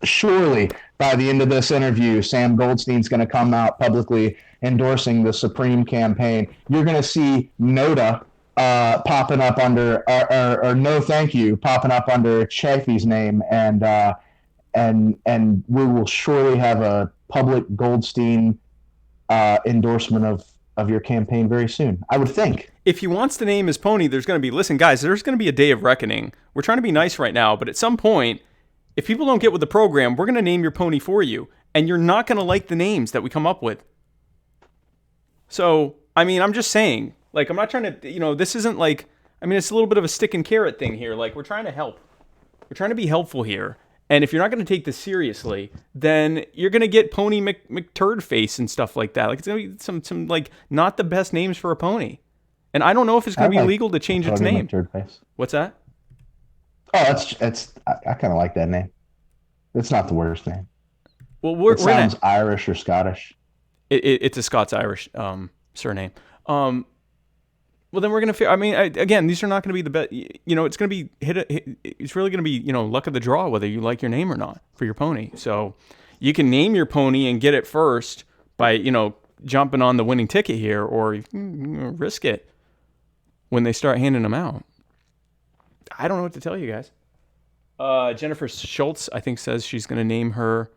Surely, by the end of this interview, Sam Goldstein's going to come out publicly endorsing the Supreme campaign. You're going to see NOTA popping up under, or No Thank You popping up under Chafee's name, and and we will surely have a public Goldstein endorsement of your campaign very soon, I would think. If he wants to name his pony, there's going to be, listen, guys, there's going to be a day of reckoning. We're trying to be nice right now, but at some point, if people don't get with the program, we're going to name your pony for you, and you're not going to like the names that we come up with. So, I mean, I'm just saying, like, I'm not trying to, this isn't like, I mean, it's a little bit of a stick and carrot thing here. Like, we're trying to help. We're trying to be helpful here. And if you're not going to take this seriously, then you're going to get Pony McTurdface and stuff like that. Like, it's going to be some like not the best names for a pony. And I don't know if it's going to be legal to change its name. McTurdface. What's that? Oh, I kind of like that name. It's not the worst name. Well, it sounds Irish or Scottish. It's a Scots-Irish surname. Well, then we're going to, I mean, again, these are not going to be the best, it's going to be, it's really going to be, luck of the draw, whether you like your name or not for your pony. So you can name your pony and get it first by, jumping on the winning ticket here, or you can risk it when they start handing them out. I don't know what to tell you guys. Jennifer Schultz, I think, says she's going to name her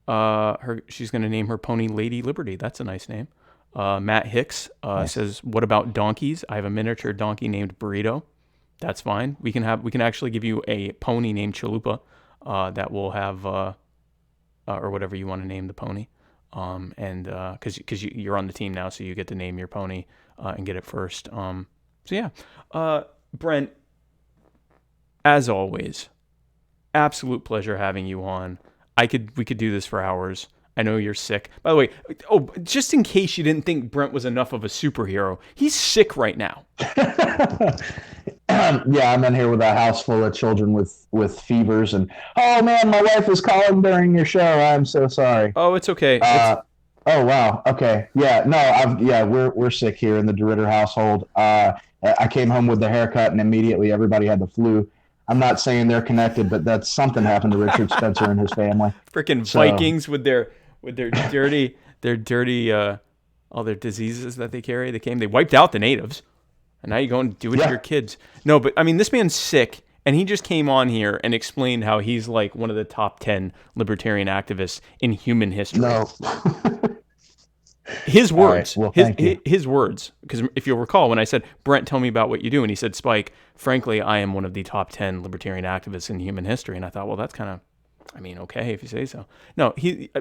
pony Lady Liberty. That's a nice name. Matt Hicks Nice. says, "What about donkeys? I have a miniature donkey named Burrito. That's fine. We can actually give you a pony named Chalupa that will have or whatever you want to name the pony. And because you're on the team now, so you get to name your pony and get it first. So yeah, Brent, as always, absolute pleasure having you on. We could do this for hours. I know you're sick. By the way, just in case you didn't think Brent was enough of a superhero, he's sick right now. Yeah, I'm in here with a house full of children with fevers, and oh man, my wife was calling during your show. I'm so sorry. Oh, it's okay. Oh wow. Okay. Yeah. No. We're sick here in the DeRidder household. I came home with the haircut, and immediately everybody had the flu. I'm not saying they're connected, but that's something happened to Richard Spencer and his family. Freaking Vikings with their dirty all their diseases that they carry. They wiped out the natives, and now you go and do it to your kids. No, but I mean, this man's sick, and he just came on here and explained how he's like one of the top 10 libertarian activists in human history. No. His words. All right. Well, thank you. His words. Because if you'll recall, when I said, Brent, tell me about what you do, and he said, Spike, frankly, I am one of the top 10 libertarian activists in human history. And I thought, well, that's kind of, okay, if you say so. No,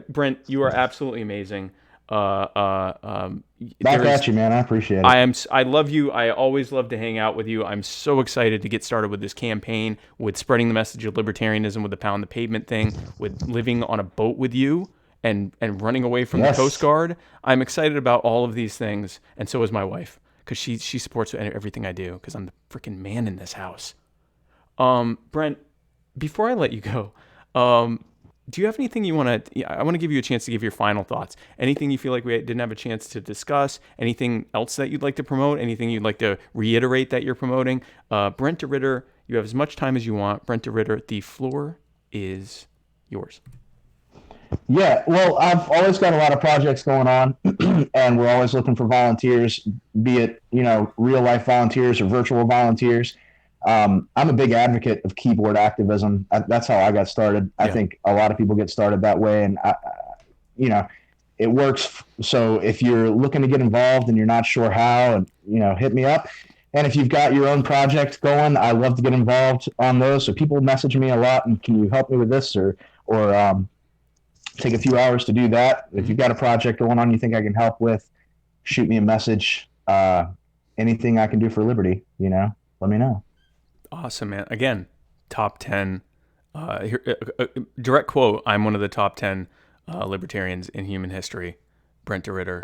Brent, you are absolutely amazing. Back at you, man. I appreciate it. I love you. I always love to hang out with you. I'm so excited to get started with this campaign, with spreading the message of libertarianism, with the Pound the Pavement thing, with living on a boat with you, and running away from the Coast Guard. I'm excited about all of these things, and so is my wife, because she supports everything I do, because I'm the freaking man in this house. Brent, before I let you go, do you have anything you want to... I want to give you a chance to give your final thoughts. Anything you feel like we didn't have a chance to discuss? Anything else that you'd like to promote? Anything you'd like to reiterate that you're promoting? Brent DeRidder, you have as much time as you want. Brent DeRidder, the floor is yours. Yeah, well, I've always got a lot of projects going on, and we're always looking for volunteers, be it, real life volunteers or virtual volunteers. I'm a big advocate of keyboard activism. That's how I got started. I think a lot of people get started that way, and it works. So if you're looking to get involved and you're not sure how, and hit me up. And if you've got your own project going, I love to get involved on those. So people message me a lot, and can you help me with this or take a few hours to do that. If you've got a project going on you think I can help with, shoot me a message. Anything I can do for liberty, let me know. Awesome, man. Again, top 10. Direct quote, I'm one of the top 10 libertarians in human history. Brent DeRidder.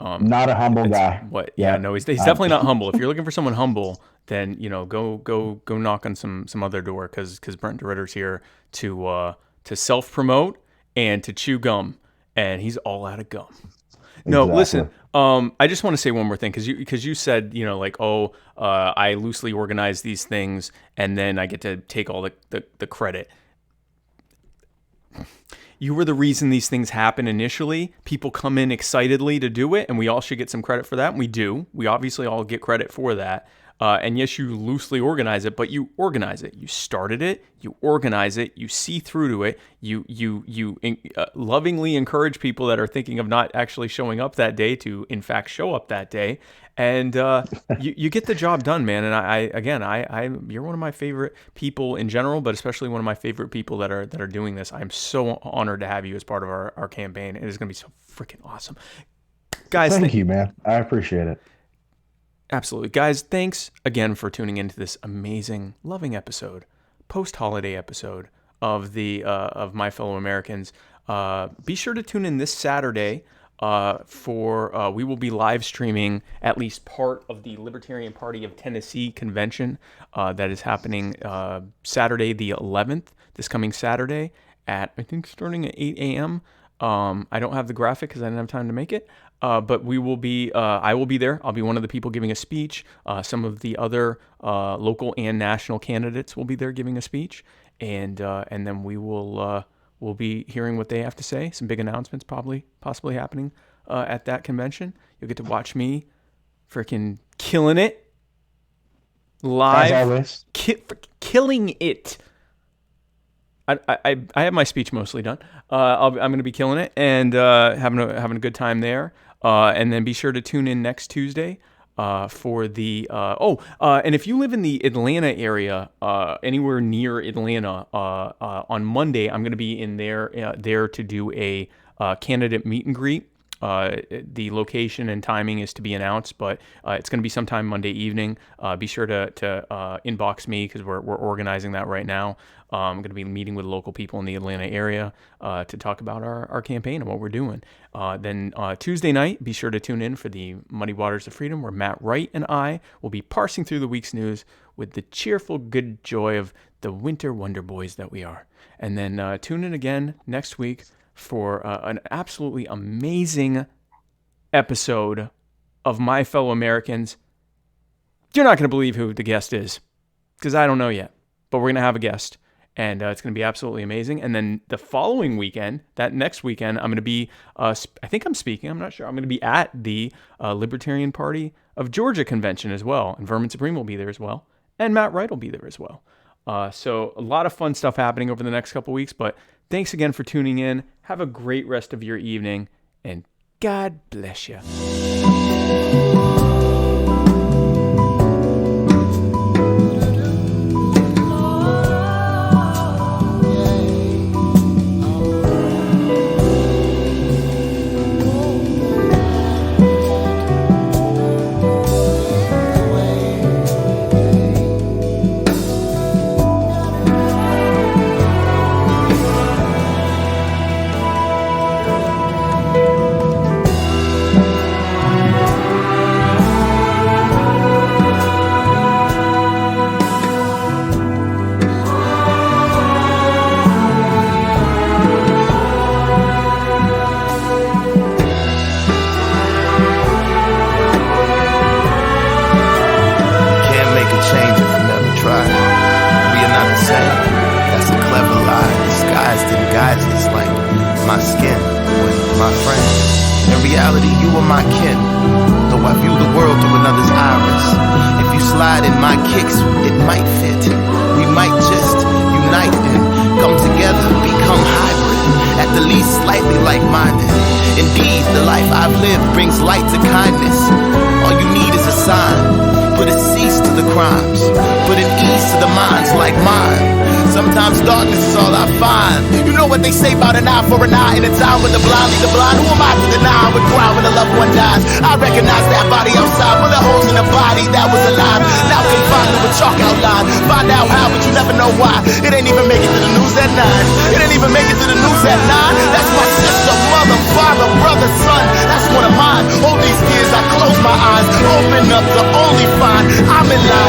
I'm not a humble guy. He's definitely not humble. If you're looking for someone humble, then, go knock on some other door, because Brent DeRidder's here to self-promote and to chew gum, and he's all out of gum. No, listen, I just want to say one more thing, because you said, I loosely organize these things, and then I get to take all the credit. You were the reason these things happen initially. People come in excitedly to do it, and we all should get some credit for that, and we do. We obviously all get credit for that. And yes, you loosely organize it, but you organize it. You started it, you organize it, you see through to it. You lovingly encourage people that are thinking of not actually showing up that day to, in fact, show up that day. And you get the job done, man. And you're one of my favorite people in general, but especially one of my favorite people that are doing this. I'm so honored to have you as part of our campaign. It is going to be so freaking awesome, guys. Thank you, man. I appreciate it. Absolutely, guys. Thanks again for tuning into this amazing, loving episode, post-holiday episode of of My Fellow Americans. Be sure to tune in this Saturday. We will be live streaming at least part of the Libertarian Party of Tennessee convention that is happening Saturday the 11th, this coming Saturday at, I think, starting at 8 a.m. I don't have the graphic because I didn't have time to make it, but we will be. I will be there. I'll be one of the people giving a speech. Some of the other local and national candidates will be there giving a speech, and then we will. We'll be hearing what they have to say. Some big announcements possibly happening at that convention. You'll get to watch me freaking killing it live. As always. Killing it. I have my speech mostly done. I'm going to be killing it and having a good time there. And then be sure to tune in next Tuesday for the and if you live in the Atlanta area, anywhere near Atlanta, on Monday I'm going to be in there to do a candidate meet and greet. The location and timing is to be announced, but it's going to be sometime Monday evening. Be sure to inbox me because we're organizing that right now. I'm going to be meeting with local people in the Atlanta area to talk about our campaign and what we're doing. Then Tuesday night, be sure to tune in for the Muddy Waters of Freedom, where Matt Wright and I will be parsing through the week's news with the cheerful good joy of the winter wonder boys that we are. And then tune in again next week for an absolutely amazing episode of My Fellow Americans. You're not going to believe who the guest is because I don't know yet, but we're going to have a guest. And it's going to be absolutely amazing. And then the following weekend, that next weekend, I'm going to be, I think I'm speaking, I'm not sure. I'm going to be at the Libertarian Party of Georgia convention as well. And Vermin Supreme will be there as well. And Matt Wright will be there as well. So a lot of fun stuff happening over the next couple weeks. But thanks again for tuning in. Have a great rest of your evening. And God bless you. They say about an eye for an eye in a time when the blind lead the blind. Who am I to deny I would cry when a loved one dies? I recognize that body outside, bullet holes in the body that was alive. Now confined to a chalk outline. Find out how, but you never know why. It ain't even make it to the news at 9. It ain't even make it to the news at 9. That's my sister, mother, father, brother, son. That's one of mine. All these years I close my eyes, open up to only find I'm in line.